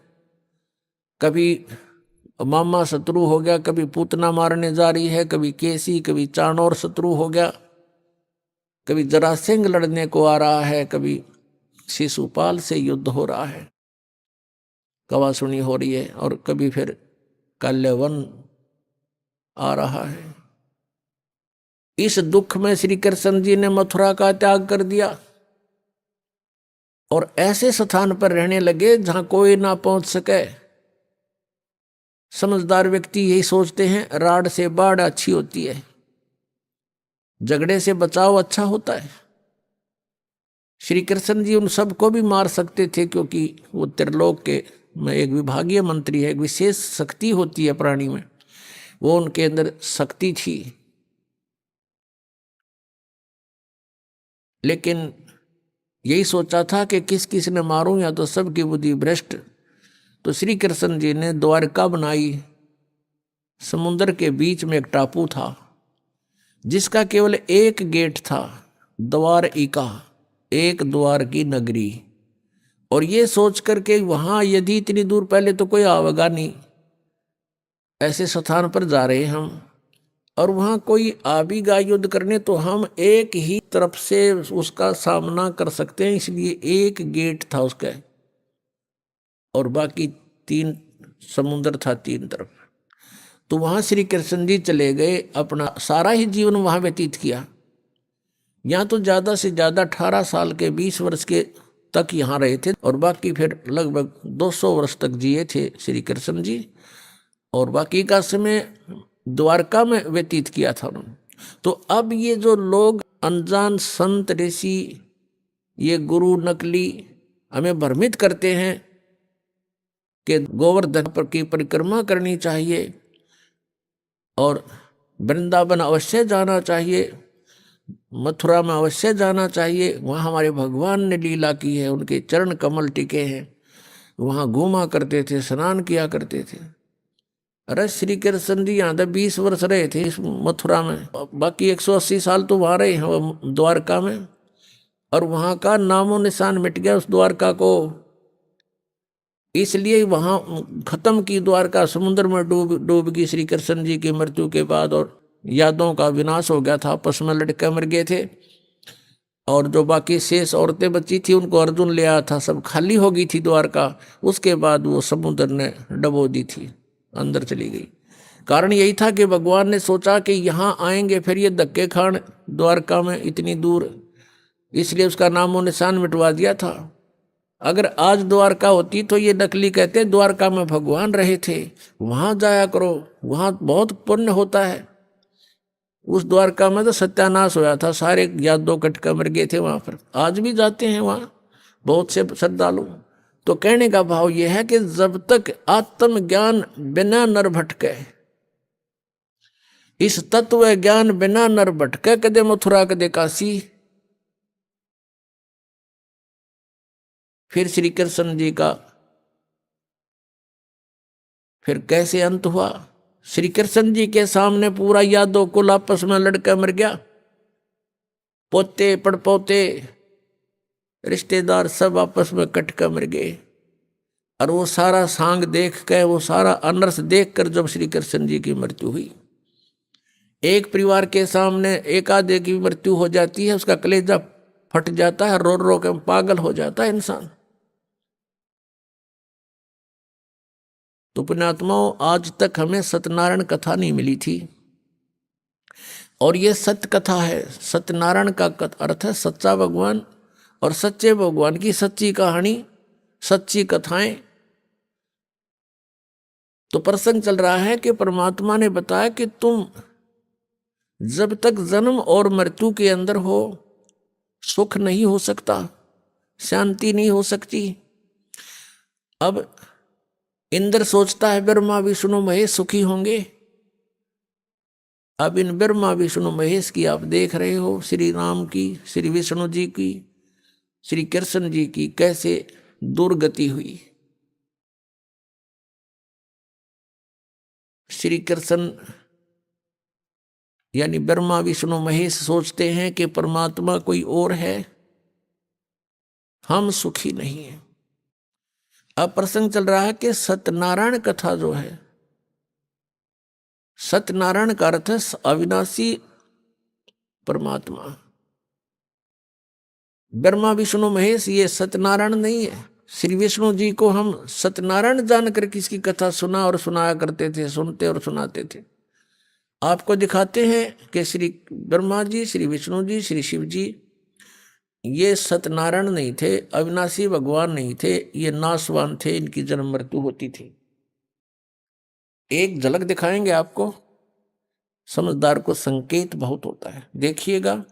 कभी मामा शत्रु हो गया, कभी पूतना मारने जा रही है, कभी केसी, कभी चाणोर शत्रु हो गया, कभी जरासिंह लड़ने को आ रहा है, कभी शिशुपाल से युद्ध हो रहा है, कवासुनी हो रही है, और कभी फिर कल्यवन आ रहा है। इस दुख में श्री कृष्ण जी ने मथुरा का त्याग कर दिया और ऐसे स्थान पर रहने लगे जहां कोई ना पहुंच सके। समझदार व्यक्ति यही सोचते हैं, राड से बाढ़ अच्छी होती है, झगड़े से बचाव अच्छा होता है। श्री कृष्ण जी उन सबको भी मार सकते थे, क्योंकि वो त्रिलोक के में एक विभागीय मंत्री है, एक विशेष शक्ति होती है प्राणी में, वो उनके अंदर शक्ति थी। लेकिन यही सोचा था कि किस किस ने मारूं, या तो सबकी बुद्धि भ्रष्ट। तो श्री कृष्ण जी ने द्वारका बनाई। समुद्र के बीच में एक टापू था जिसका केवल एक गेट था, द्वारिका, एक द्वार की नगरी। और ये सोच करके वहां यदि इतनी दूर, पहले तो कोई आवेगा नहीं, ऐसे स्थान पर जा रहे हम, और वहां कोई आवेगा युद्ध करने, तो हम एक ही तरफ से उसका सामना कर सकते हैं, इसलिए एक गेट था उसका, और बाकी 3 समुद्र था 3 तरफ। तो वहां श्री कृष्ण जी चले गए, अपना सारा ही जीवन वहां व्यतीत किया। यहाँ तो ज्यादा से ज्यादा 18 साल के 20 वर्ष के तक यहाँ रहे थे, और बाकी फिर लगभग 200 वर्ष तक जिए थे श्री कृष्ण जी, और बाकी का समय द्वारका में व्यतीत किया था उन्होंने। तो अब ये जो लोग अनजान संत ऋषि, ये गुरु नकली हमें भ्रमित करते हैं कि गोवर्धन पर की परिक्रमा करनी चाहिए और वृंदावन अवश्य जाना चाहिए, मथुरा में अवश्य जाना चाहिए, वहाँ हमारे भगवान ने लीला की है, उनके चरण कमल टिके हैं, वहाँ घूमा करते थे, स्नान किया करते थे। अरे श्री कृष्ण जी यहाँ 20 वर्ष रहे थे इस मथुरा में, बाकी 180 साल तो वहाँ रहे हैं द्वारका में, और वहाँ का नामो निशान मिट गया उस द्वारका को। इसलिए वहाँ खत्म की द्वारका, समुद्र में डूब गई श्री कृष्ण जी की मृत्यु के बाद, और यादों का विनाश हो गया था, आपस में लड़के मर गए थे। और जो बाकी शेष औरतें बची थी उनको अर्जुन ले आया था, सब खाली हो गई थी द्वारका। उसके बाद वो समुद्र ने डबो दी थी, अंदर चली गई। कारण यही था कि भगवान ने सोचा कि यहाँ आएंगे फिर ये धक्के खान द्वारका में इतनी दूर, इसलिए उसका नामो निशान मिटवा दिया था। अगर आज द्वारका होती तो ये नकली कहते द्वारका में भगवान रहे थे, वहां जाया करो, वहां बहुत पुण्य होता है। उस द्वारका में तो सत्यानाश होया था, सारे यादव कटका मर गए थे वहां पर। आज भी जाते हैं वहां बहुत से श्रद्धालु। तो कहने का भाव यह है कि जब तक आत्मज्ञान बिना नर भटके, इस तत्व ज्ञान बिना नर भटके, कदे मथुरा कदे काशी। फिर श्री कृष्ण जी का फिर कैसे अंत हुआ? श्री कृष्ण जी के सामने पूरा यादव कुल आपस में लड़का मर गया, पोते पड़पोते रिश्तेदार सब आपस में कट कर मर गए। और वो सारा सांग देख कर, वो सारा अनर्थ देख कर जब श्री कृष्ण जी की मृत्यु हुई, एक परिवार के सामने एक आधे की मृत्यु हो जाती है, उसका कलेजा फट जाता है, रो रो के पागल हो जाता है इंसान। तो पुण्यात्माओं, आज तक हमें सत्यनारायण कथा नहीं मिली थी, और ये सत्य कथा है। सत्यनारायण का अर्थ है सच्चा भगवान, और सच्चे भगवान की सच्ची कहानी, सच्ची कथाएं। तो प्रसंग चल रहा है कि परमात्मा ने बताया कि तुम जब तक जन्म और मृत्यु के अंदर हो, सुख नहीं हो सकता, शांति नहीं हो सकती। अब इंद्र सोचता है ब्रह्मा विष्णु महेश सुखी होंगे। अब इन ब्रह्मा विष्णु महेश की आप देख रहे हो, श्री राम की, श्री विष्णु जी की, श्री कृष्ण जी की कैसे दुर्गति हुई। श्री कृष्ण यानी ब्रह्मा विष्णु महेश सोचते हैं कि परमात्मा कोई और है, हम सुखी नहीं हैं। अब प्रसंग चल रहा है कि सत्यनारायण कथा जो है, सत्यनारायण का अर्थ है अविनाशी परमात्मा। ब्रह्मा विष्णु महेश ये सत्यनारायण नहीं है। श्री विष्णु जी को हम सत्यनारायण जानकर किसकी कथा सुना और सुनाया करते थे, सुनते और सुनाते थे। आपको दिखाते हैं कि श्री ब्रह्मा जी, श्री विष्णु जी, श्री शिव जी ये सत्यनारायण नहीं थे, अविनाशी भगवान नहीं थे, ये नाशवान थे, इनकी जन्म मृत्यु होती थी। एक झलक दिखाएंगे आपको, समझदार को संकेत बहुत होता है, देखिएगा।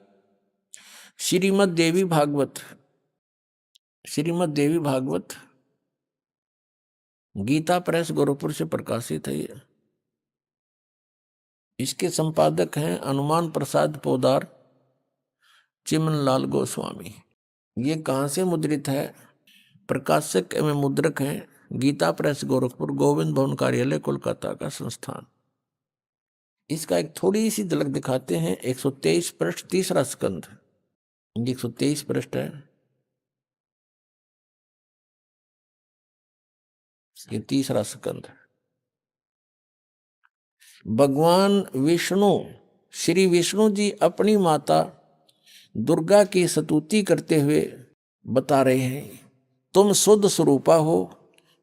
श्रीमद् देवी भागवत, श्रीमद् देवी भागवत गीता प्रेस गोरखपुर से प्रकाशित है। ये इसके संपादक हैं हनुमान प्रसाद पोदार, चिमन लाल गोस्वामी। ये कहाँ से मुद्रित है? प्रकाशक एवं मुद्रक हैं गीता प्रेस गोरखपुर, गोविंद भवन कार्यालय कोलकाता का संस्थान। इसका एक थोड़ी सी झलक दिखाते हैं। 123 पृष्ठ, तीसरा स्कंध, 123 पृष्ठ है ये तीसरा स्कंध। भगवान विष्णु, श्री विष्णु जी अपनी माता दुर्गा की स्तुति करते हुए बता रहे हैं, तुम शुद्ध स्वरूपा हो,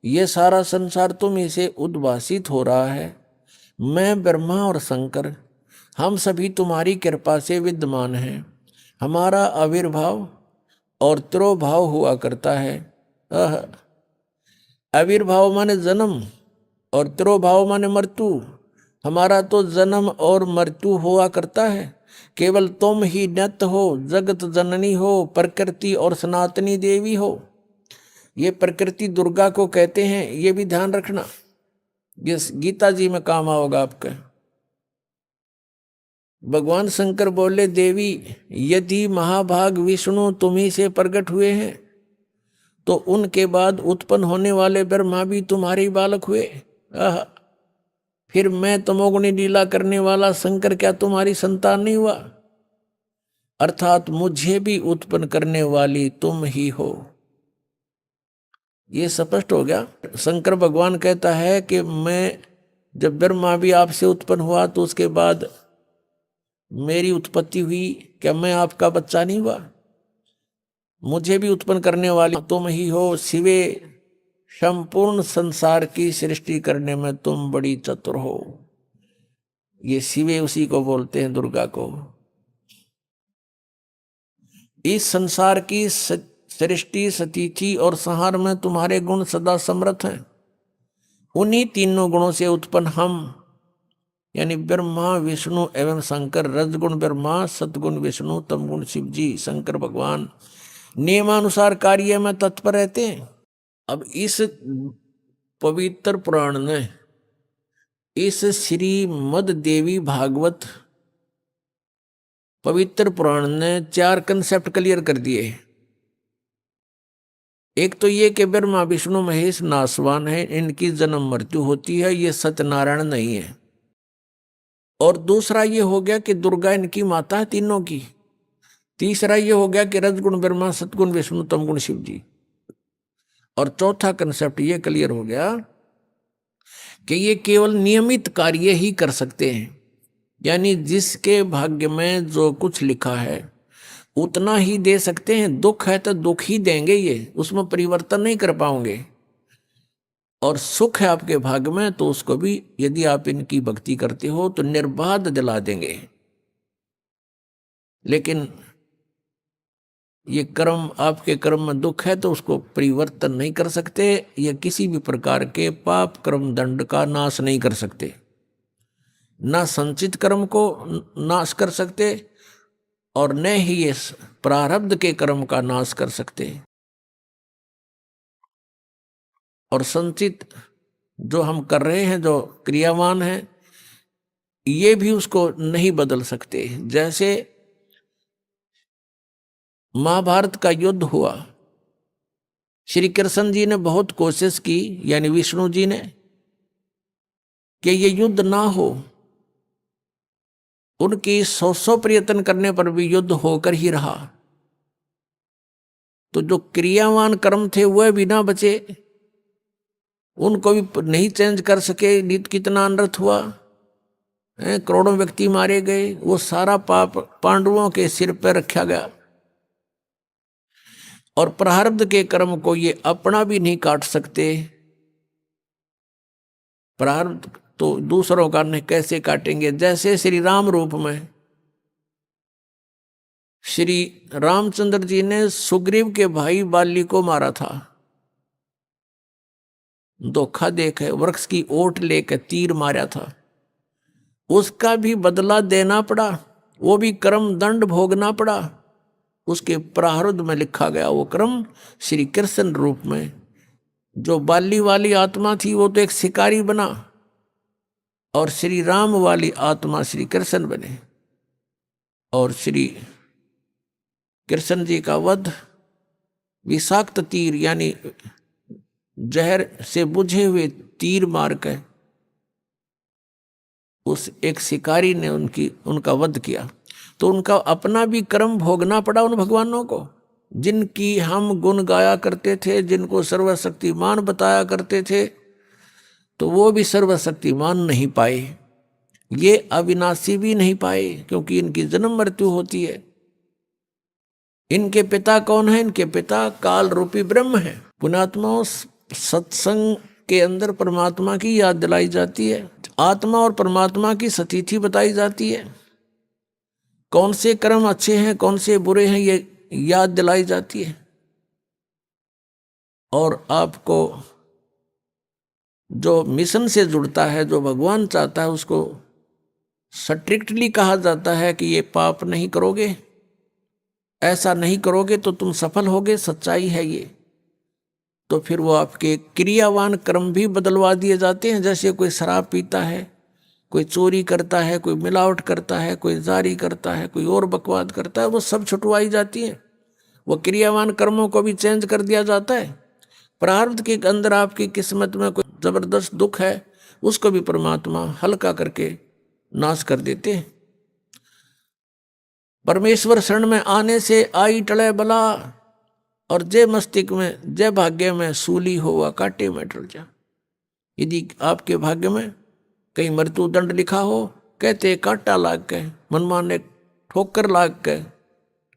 ये सारा संसार तुम ही से उद्भासित हो रहा है। मैं ब्रह्मा और शंकर, हम सभी तुम्हारी कृपा से विद्यमान हैं। हमारा आविर्भाव और तिरोभाव हुआ करता है। आविर्भाव माने जन्म और तिरोभाव माने मृत्यु। हमारा तो जन्म और मृत्यु हुआ करता है। केवल तुम ही नित्य हो, जगत जननी हो, प्रकृति और सनातनी देवी हो। ये प्रकृति दुर्गा को कहते हैं, ये भी ध्यान रखना, ये गीता जी में काम आओगा आपका। भगवान शंकर बोले, देवी यदि महाभाग विष्णु तुम्ही से प्रकट हुए हैं तो उनके बाद उत्पन्न होने वाले ब्रह्मा भी तुम्हारे ही बालक हुए। फिर मैं तमोगुणी लीला करने वाला शंकर क्या तुम्हारी संतान नहीं हुआ? अर्थात मुझे भी उत्पन्न करने वाली तुम ही हो। ये स्पष्ट हो गया। शंकर भगवान कहता है कि मैं जब ब्रह्मा भी आपसे उत्पन्न हुआ तो उसके बाद मेरी उत्पत्ति हुई, क्या मैं आपका बच्चा नहीं हुआ? मुझे भी उत्पन्न करने वाली तुम ही हो शिवे, संपूर्ण संसार की सृष्टि करने में तुम बड़ी चतुर हो। ये शिवे उसी को बोलते हैं, दुर्गा को। इस संसार की सृष्टि, स्थिति और संहार में तुम्हारे गुण सदा समर्थ हैं। उन्हीं तीनों गुणों से उत्पन्न हम, यानी ब्रह्मा, विष्णु एवं शंकर, रजगुण ब्रह्मा, सतगुण विष्णु, तमगुण शिव जी, शंकर भगवान नियमानुसार कार्य में तत्पर रहते हैं। अब इस पवित्र पुराण ने, इस श्रीमद् देवी भागवत पवित्र पुराण ने 4 कंसेप्ट क्लियर कर दिए। एक तो ये कि ब्रह्मा विष्णु महेश नासवान है, इनकी जन्म मृत्यु होती है, ये सत्यनारायण नहीं है। और दूसरा ये हो गया कि दुर्गा इनकी माता है तीनों की। तीसरा ये हो गया कि रजगुण ब्रह्मा, सतगुण विष्णु, तमगुण शिव जी। और चौथा कंसेप्ट ये क्लियर हो गया कि ये केवल नियमित कार्य ही कर सकते हैं, यानी जिसके भाग्य में जो कुछ लिखा है उतना ही दे सकते हैं। दुख है तो दुख ही देंगे, ये उसमें परिवर्तन नहीं कर पाओगे। और सुख है आपके भाग्य में तो उसको भी यदि आप इनकी भक्ति करते हो तो निर्बाध दिला देंगे। लेकिन ये कर्म, आपके कर्म में दुख है तो उसको परिवर्तन नहीं कर सकते, या किसी भी प्रकार के पाप कर्म दंड का नाश नहीं कर सकते। ना संचित कर्म को नाश कर सकते और न ही ये प्रारब्ध के कर्म का नाश कर सकते। और संचित जो हम कर रहे हैं, जो क्रियावान है, ये भी उसको नहीं बदल सकते। जैसे महाभारत का युद्ध हुआ, श्री कृष्ण जी ने बहुत कोशिश की, यानी विष्णु जी ने, कि ये युद्ध ना हो। उनकी 100 प्रयत्न करने पर भी युद्ध होकर ही रहा। तो जो क्रियावान कर्म थे वह भी ना बचे, उनको भी नहीं चेंज कर सके। नित कितना अनर्थ हुआ, करोड़ों व्यक्ति मारे गए। वो सारा पाप पांडवों के सिर पर रखा गया। और प्रारब्ध के कर्म को ये अपना भी नहीं काट सकते। प्रारब्ध तो दूसरों का नहीं कैसे काटेंगे। जैसे श्री राम रूप में श्री रामचंद्र जी ने सुग्रीव के भाई बाली को मारा था, धोखा देकर वृक्ष की ओट लेकर तीर मारा था। उसका भी बदला देना पड़ा, वो भी कर्म दंड भोगना पड़ा। उसके प्रारब्ध में लिखा गया वो कर्म श्री कृष्ण रूप में। जो बाली वाली आत्मा थी वो तो एक शिकारी बना, और श्री राम वाली आत्मा श्री कृष्ण बने। और श्री कृष्ण जी का वध विषाक्त तीर, यानी जहर से बुझे हुए तीर मार कर उस एक शिकारी ने उनका वध किया। तो उनका अपना भी कर्म भोगना पड़ा उन भगवानों को, जिनकी हम गुण गाया करते थे, जिनको सर्वशक्तिमान बताया करते थे। तो वो भी सर्वशक्तिमान नहीं पाए, ये अविनाशी भी नहीं पाए, क्योंकि इनकी जन्म मृत्यु होती है। इनके पिता कौन है? इनके पिता काल रूपी ब्रह्म है। पुण्यात्माओं, सत्संग के अंदर परमात्मा की याद दिलाई जाती है, आत्मा और परमात्मा की स्थिति बताई जाती है। कौन से कर्म अच्छे हैं, कौन से बुरे हैं, ये याद दिलाई जाती है। और आपको जो मिशन से जुड़ता है, जो भगवान चाहता है, उसको स्ट्रिक्टली कहा जाता है कि ये पाप नहीं करोगे, ऐसा नहीं करोगे तो तुम सफल होगे। सच्चाई है ये। तो फिर वो आपके क्रियावान कर्म भी बदलवा दिए जाते हैं। जैसे कोई शराब पीता है, कोई चोरी करता है, कोई मिलावट करता है, कोई जारी करता है, कोई और बकवाद करता है, वो सब छुटवाई जाती है। वो क्रियावान कर्मों को भी चेंज कर दिया जाता है। प्रारब्ध के अंदर आपकी किस्मत में कोई जबरदस्त दुख है, उसको भी परमात्मा हल्का करके नाश कर देते हैं। परमेश्वर शरण में आने से आई टले बला, और जय मस्तिष्क में, जय भाग्य में सूली होवा काटे में टल जा। यदि आपके भाग्य में कहीं मृत्यु दंड लिखा हो, कहते कांटा लाग के, मनमाने ठोकर लाग के,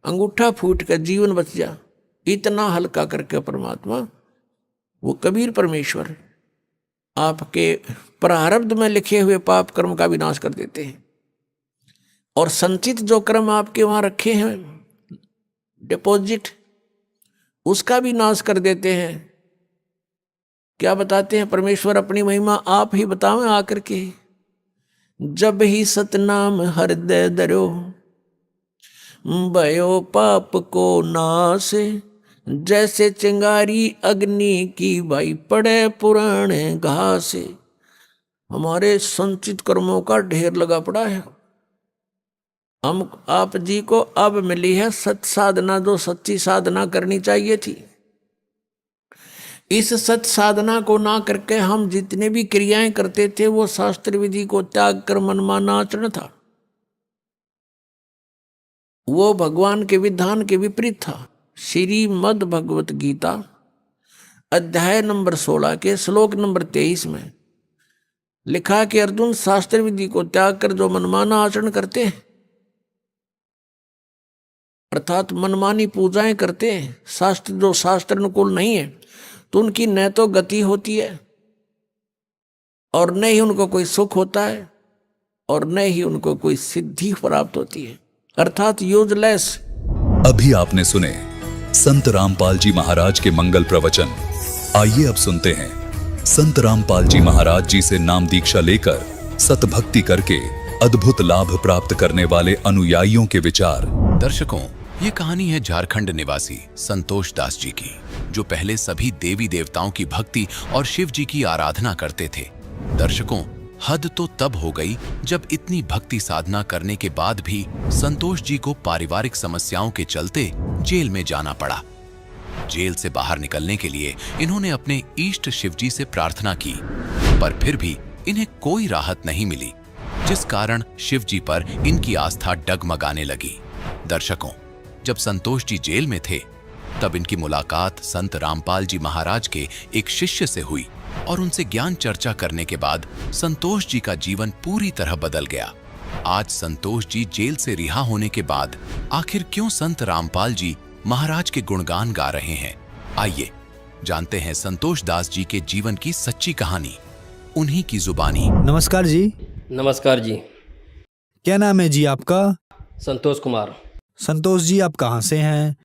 अंगूठा फूट कर जीवन बच जा, इतना हल्का करके परमात्मा, वो कबीर परमेश्वर आपके प्रारब्ध में लिखे हुए पाप कर्म का विनाश कर देते हैं, और संचित जो कर्म आपके वहां रखे हैं डिपॉजिट, उसका भी नाश कर देते हैं। क्या बताते हैं परमेश्वर अपनी महिमा, आप ही बतावें आकर के। जब ही सतनाम हृदय धरो, भयो पाप को नाश, जैसे चिंगारी अग्नि की भाई पड़े पुराने घास। हमारे संचित कर्मों का ढेर लगा पड़ा है। हम आप जी को अब मिली है सत साधना, जो सच्ची साधना करनी चाहिए थी। इस सत साधना को ना करके हम जितने भी क्रियाएं करते थे वो शास्त्र विधि को त्याग कर मनमाना आचरण था, वो भगवान के विधान के विपरीत था। श्रीमद् भगवत गीता अध्याय नंबर 16 के श्लोक नंबर 23 में लिखा कि अर्जुन, शास्त्र विधि को त्याग कर जो मनमाना आचरण करते हैं, अर्थात मनमानी पूजाएं करते हैं, शास्त्र जो शास्त्र अनुकूल नहीं है, तो उनकी न तो गति होती है और न ही उनको कोई सुख होता है और न ही उनको कोई सिद्धि प्राप्त होती है, अर्थात यूजलेस। अभी आपने सुने संत रामपाल जी महाराज के मंगल प्रवचन। आइए अब सुनते हैं संत रामपाल जी महाराज जी से नाम दीक्षा लेकर सतभक्ति करके अद्भुत लाभ प्राप्त करने वाले अनुयायियों के विचार। दर्शकों, ये कहानी है झारखंड निवासी संतोष दास जी की, जो पहले सभी देवी देवताओं की भक्ति और शिव जी की आराधना करते थे। दर्शकों, हद तो तब हो गई जब इतनी भक्ति साधना करने के बाद भी संतोष जी को पारिवारिक समस्याओं के चलते जेल में जाना पड़ा। जेल से बाहर निकलने के लिए इन्होंने अपने इष्ट शिव जी से प्रार्थना की, पर फिर भी इन्हें कोई राहत नहीं मिली, जिस कारण शिव जी पर इनकी आस्था डगमगाने लगी। दर्शकों, जब संतोष जी जेल में थे तब इनकी मुलाकात संत रामपाल जी महाराज के एक शिष्य से हुई और उनसे ज्ञान चर्चा करने के बाद संतोष जी का जीवन पूरी तरह बदल गया। आज संतोष जी जेल से रिहा होने के बाद आखिर क्यों संत रामपाल जी महाराज के गुणगान गा रहे हैं, आइए जानते हैं संतोष दास जी के जीवन की सच्ची कहानी, उन्हीं की जुबानी। नमस्कार जी। नमस्कार जी। क्या नाम है जी आपका? संतोष कुमार। संतोष जी, आप कहाँ से हैं?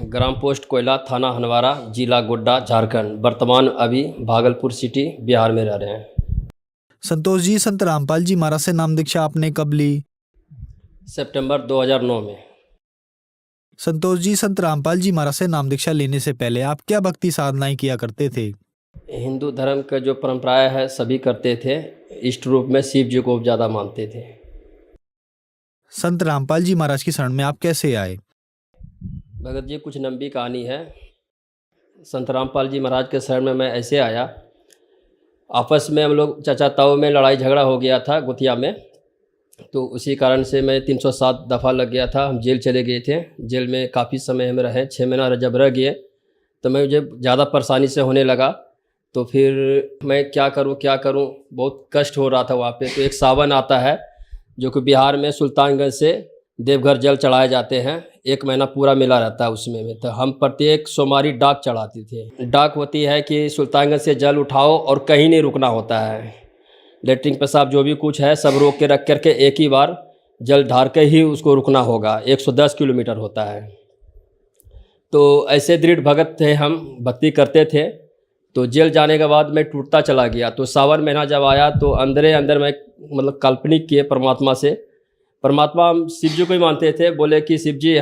ग्राम पोस्ट कोयला, थाना हनवारा, जिला गोड्डा, झारखंड। वर्तमान अभी भागलपुर सिटी बिहार में रह रहे हैं। संतोष जी, संत रामपाल जी महाराज से नाम दीक्षा आपने कब ली? सितंबर 2009 में। संतोष जी, संत रामपाल जी महाराज से नाम दीक्षा लेने से पहले आप क्या भक्ति साधनाएं किया करते थे? हिंदू धर्म का जो परंपराएं है सभी करते थे। इष्ट रूप में शिव जी को ज़्यादा मानते थे। संत रामपाल जी महाराज की शरण में आप कैसे आए? भगत जी, कुछ लंबी कहानी है। संत रामपाल जी महाराज के शरण में मैं ऐसे आया, आपस में हम लोग चाचा ताऊ में लड़ाई झगड़ा हो गया था गुथिया में, तो उसी कारण से मैं 307 दफ़ा लग गया था। हम जेल चले गए थे। जेल में काफ़ी समय हम रहे, 6 महीना जब रह गए तो मुझे ज़्यादा परेशानी से होने लगा। तो फिर मैं क्या करूं, बहुत कष्ट हो रहा था वहाँ पे। तो एक सावन आता है जो कि बिहार में सुल्तानगंज से देवघर जल चढ़ाए जाते हैं, 1 महीना पूरा मेला रहता है उसमें। तो हम प्रत्येक सोमवारी डाक चढ़ाते थे। डाक होती है कि सुल्तानगंज से जल उठाओ और कहीं नहीं रुकना होता है। लेटरिन पेशाब जो भी कुछ है सब रोक के रख करके एक ही बार जल ढार के ही उसको रुकना होगा। 110 किलोमीटर होता है। तो ऐसे दृढ़ भगत थे हम, भक्ति करते थे। तो जेल जाने के बाद मैं टूटता चला गया। तो सावन महीना जब आया तो अंदर मैं मतलब काल्पनिक किए परमात्मा से। परमात्मा हम शिव जी को ही मानते थे। बोले कि शिव जी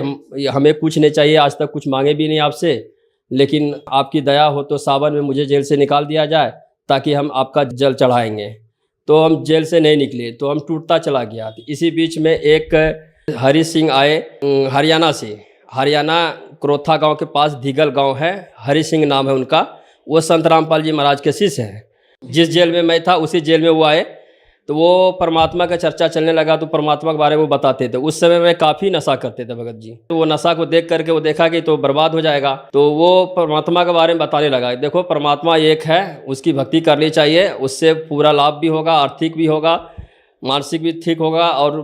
हमें कुछ नहीं चाहिए, आज तक कुछ मांगे भी नहीं आपसे, लेकिन आपकी दया हो तो सावन में मुझे जेल से निकाल दिया जाए ताकि हम आपका जल चढ़ाएंगे। तो हम जेल से नहीं निकले, तो हम टूटता चला गया। इसी बीच में एक हरि सिंह आए हरियाणा से। हरियाणा क्रोथा गांव के पास धीगल गांव है, हरि सिंह नाम है उनका। वो संत रामपाल जी महाराज के शिष्य हैं। जिस जेल में मैं था उसी जेल में वो आए। तो वो परमात्मा का चर्चा चलने लगा तो परमात्मा के बारे में वो बताते थे। उस समय में काफ़ी नशा करते थे भगत जी। तो वो नशा को देख करके वो देखा कि तो बर्बाद हो जाएगा, तो वो परमात्मा के बारे में बताने लगा। देखो परमात्मा एक है, उसकी भक्ति करनी चाहिए, उससे पूरा लाभ भी होगा, आर्थिक भी होगा, मानसिक भी ठीक होगा और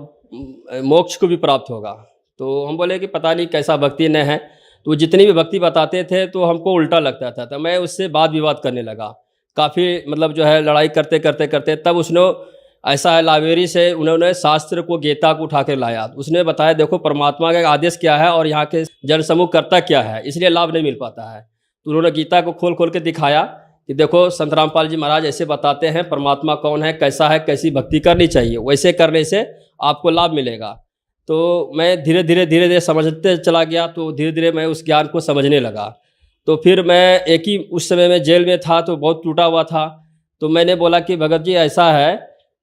मोक्ष को भी प्राप्त होगा। तो हम बोले कि पता नहीं कैसा भक्ति न है। तो जितनी भी भक्ति बताते थे तो हमको उल्टा लगता था, तो मैं उससे वाद विवाद करने लगा। काफ़ी मतलब जो है लड़ाई करते करते करते तब उसने ऐसा है, लाइब्रेरी से उन्होंने शास्त्र को, गीता को उठा कर लाया। उसने बताया देखो परमात्मा का आदेश क्या है और यहाँ के जनसमूह करता क्या है, इसलिए लाभ नहीं मिल पाता है। तो उन्होंने गीता को खोल खोल के दिखाया कि देखो संत रामपाल जी महाराज ऐसे बताते हैं परमात्मा कौन है, कैसा है, कैसी भक्ति करनी चाहिए, वैसे करने से आपको लाभ मिलेगा। तो मैं धीरे धीरे समझते चला गया, तो धीरे धीरे मैं उस ज्ञान को समझने लगा। तो फिर मैं एक ही उस समय में जेल में था तो बहुत टूटा हुआ था, तो मैंने बोला कि भगत जी ऐसा है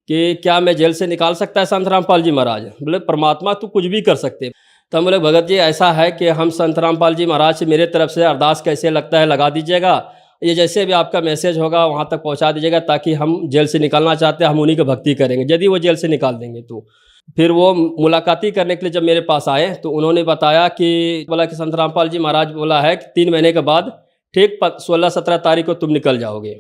कि क्या मैं जेल से निकाल सकता है संत रामपाल जी महाराज? बोले परमात्मा तो कुछ भी कर सकते। तो हम बोले भगत जी ऐसा है कि हम संत रामपाल जी महाराज से मेरे तरफ से अरदास कैसे लगता है लगा दीजिएगा, ये जैसे भी आपका मैसेज होगा वहाँ तक पहुँचा दीजिएगा, ताकि हम जेल से निकालना चाहते हैं, हम उन्हीं की भक्ति करेंगे। यदि वो जेल से निकाल देंगे तो फिर वो मुलाकाती करने के लिए जब मेरे पास आए तो उन्होंने बताया कि बोला कि संत रामपाल जी महाराज बोला है कि 3 महीने के बाद ठीक 16-17 तारीख को तुम निकल जाओगे।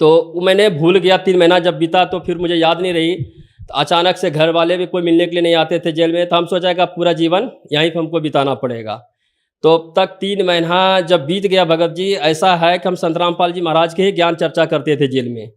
तो मैंने भूल गया, 3 महीना जब बीता तो फिर मुझे याद नहीं रही। तो अचानक से घर वाले भी कोई मिलने के लिए नहीं आते थे जेल में, तो हम सोचा कि पूरा जीवन यहीं पर हमको बिताना पड़ेगा। तो अब तक 3 महीना जब बीत गया भगत जी, ऐसा है कि हम संत रामपाल जी महाराज के ही ज्ञान चर्चा करते थे जेल में।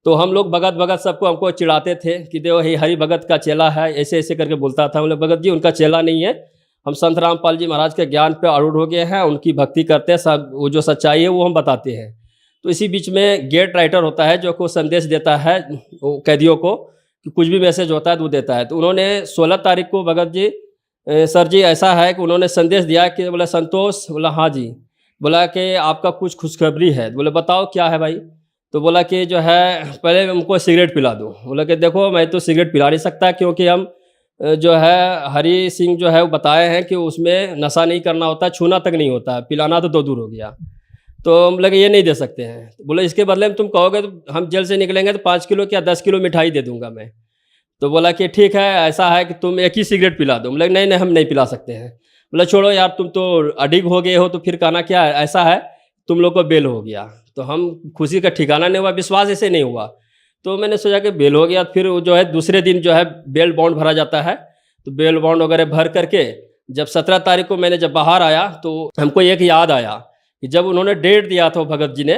तो हम लोग भगत सबको हमको चिढ़ाते थे कि देखो ये हरि भगत का चेला है, ऐसे ऐसे करके बोलता था। हम लोग भगत जी उनका चेला नहीं है, हम संत रामपाल जी महाराज के ज्ञान पे आरूढ़ हो गए हैं, उनकी भक्ति करते हैं, सब वो जो सच्चाई है वो हम बताते हैं। तो इसी बीच में गेट राइटर होता है जो को संदेश देता है कैदियों को कि कुछ भी मैसेज होता है तो देता है। तो उन्होंने 16 तारीख को भगत जी सर जी ऐसा है कि उन्होंने संदेश दिया कि बोला संतोष, बोला हाँ जी, बोला कि आपका कुछ खुशखबरी है। बोले बताओ क्या है भाई? तो बोला कि जो है पहले हमको सिगरेट पिला दो। बोला कि देखो मैं तो सिगरेट पिला नहीं सकता, क्योंकि हम जो है हरि सिंह जो है वो बताए हैं कि उसमें नशा नहीं करना होता, छूना तक नहीं होता, पिलाना तो दूर हो गया। तो हम लगे ये नहीं दे सकते हैं। तो बोले इसके बदले में तुम कहोगे तो हम जेल से निकलेंगे तो 5 किलो या 10 किलो मिठाई दे दूंगा मैं। तो बोला कि ठीक है ऐसा है कि तुम एक ही सिगरेट पिला दो। बोले नहीं हम नहीं पिला सकते हैं। बोला छोड़ो यार, तुम तो अडिग हो गए हो, तो फिर कहना क्या है, ऐसा है तुम लोग को बेल हो गया। तो हम खुशी का ठिकाना नहीं हुआ, विश्वास ऐसे नहीं हुआ। तो मैंने सोचा कि बेल हो गया, फिर जो है दूसरे दिन जो है बेल बॉन्ड भरा जाता है। तो बेल बॉन्ड वगैरह भर करके जब 17 तारीख को मैंने जब बाहर आया तो हमको एक याद आया कि जब उन्होंने डेट दिया था भगत जी ने,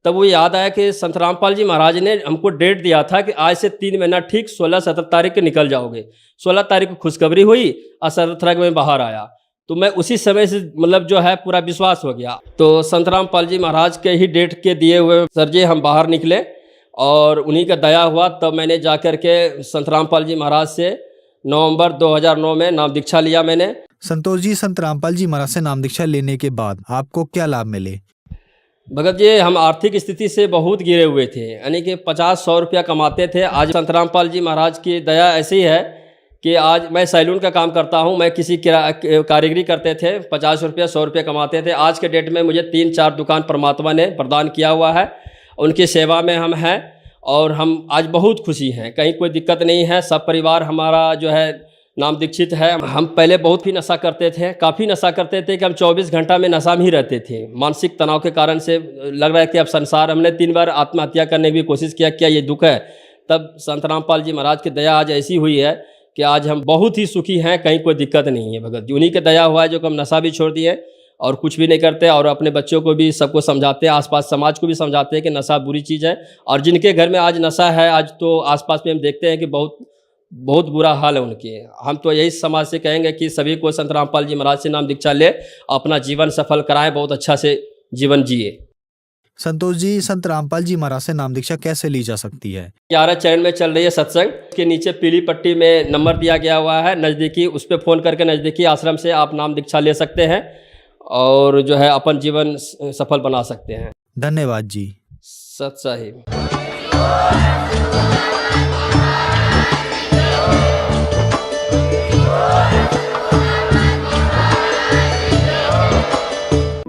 तब वो याद आया कि संत रामपाल जी महाराज ने हमको डेट दिया था कि आज से 3 महीना ठीक 16-17 तारीख के निकल जाओगे। 16 तारीख को खुशखबरी हुई और 17 तारीख में बाहर आया। तो मैं उसी समय से मतलब जो है पूरा विश्वास हो गया। तो संत रामपाल जी महाराज के ही डेट के दिए हुए सर जी हम बाहर निकले और उन्हीं का दया हुआ। तब मैंने जा कर के संत रामपाल जी महाराज से नवंबर 2009 में नाम दीक्षा लिया मैंने। संतोष जी, संत रामपाल जी महाराज से नाम दीक्षा लेने के बाद आपको क्या लाभ मिले? भगत जी हम आर्थिक स्थिति से बहुत गिरे हुए थे, यानी कि 50-100 रुपया कमाते थे। आज संत रामपाल जी महाराज की दया ऐसी है कि आज मैं सैलून का काम करता हूं। मैं किसी कारीगरी करते थे, 50 रुपया 100 रुपया कमाते थे। आज के डेट में मुझे 3-4 दुकान परमात्मा ने प्रदान किया हुआ है, उनकी सेवा में हम हैं और हम आज बहुत खुशी हैं, कहीं कोई दिक्कत नहीं है। सब परिवार हमारा जो है नाम दीक्षित है। हम पहले बहुत ही नशा करते थे, काफ़ी नशा करते थे कि हम 24 घंटा में नशा में ही रहते थे। मानसिक तनाव के कारण से लग रहा है कि अब संसार, हमने 3 बार आत्महत्या करने की भी कोशिश किया, क्या ये दुख है? तब संत रामपाल जी महाराज की दया आज ऐसी हुई है कि आज हम बहुत ही सुखी हैं, कहीं कोई दिक्कत नहीं है। भगत जी उन्हीं के दया हुआ है जो कि हम नशा भी छोड़ दिए और कुछ भी नहीं करते, और अपने बच्चों को भी सबको समझाते हैं, आसपास समाज को भी समझाते हैं कि नशा बुरी चीज़ है। और जिनके घर में आज नशा है, आज तो आसपास में हम देखते हैं कि बहुत बुरा हाल है उनके। हम तो यही समाज से कहेंगे कि सभी को संत रामपाल जी महाराज से नाम दीक्षा ले, अपना जीवन सफल कराएं, बहुत अच्छा से जीवन जिए। संतोष जी, संत रामपाल जी महाराज से नाम दीक्षा कैसे ली जा सकती है? 11 चरण में चल रही है सत्संग, उसके नीचे पीली पट्टी में नंबर दिया गया हुआ है नज़दीकी, उस पर फ़ोन करके नज़दीकी आश्रम से आप नाम दीक्षा ले सकते हैं और जो है अपन जीवन सफल बना सकते हैं। धन्यवाद जी। सत साहिब।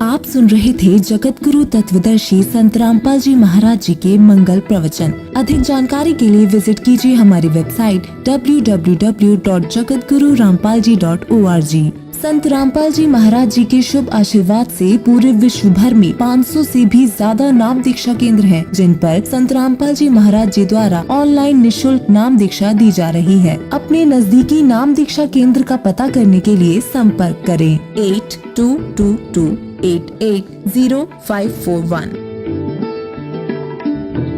आप सुन रहे थे जगत गुरु तत्वदर्शी संत रामपाल जी महाराज जी के मंगल प्रवचन। अधिक जानकारी के लिए विजिट कीजिए हमारी वेबसाइट www.jagatgururampalji.org। संत रामपाल जी महाराज जी के शुभ आशीर्वाद से पूरे विश्व भर में 500 से भी ज्यादा नाम दीक्षा केंद्र हैं, जिन पर संत रामपाल जी महाराज जी द्वारा ऑनलाइन निशुल्क नाम दीक्षा दी जा रही है। अपने नजदीकी नाम दीक्षा केंद्र का पता करने के लिए संपर्क करें 8222880541।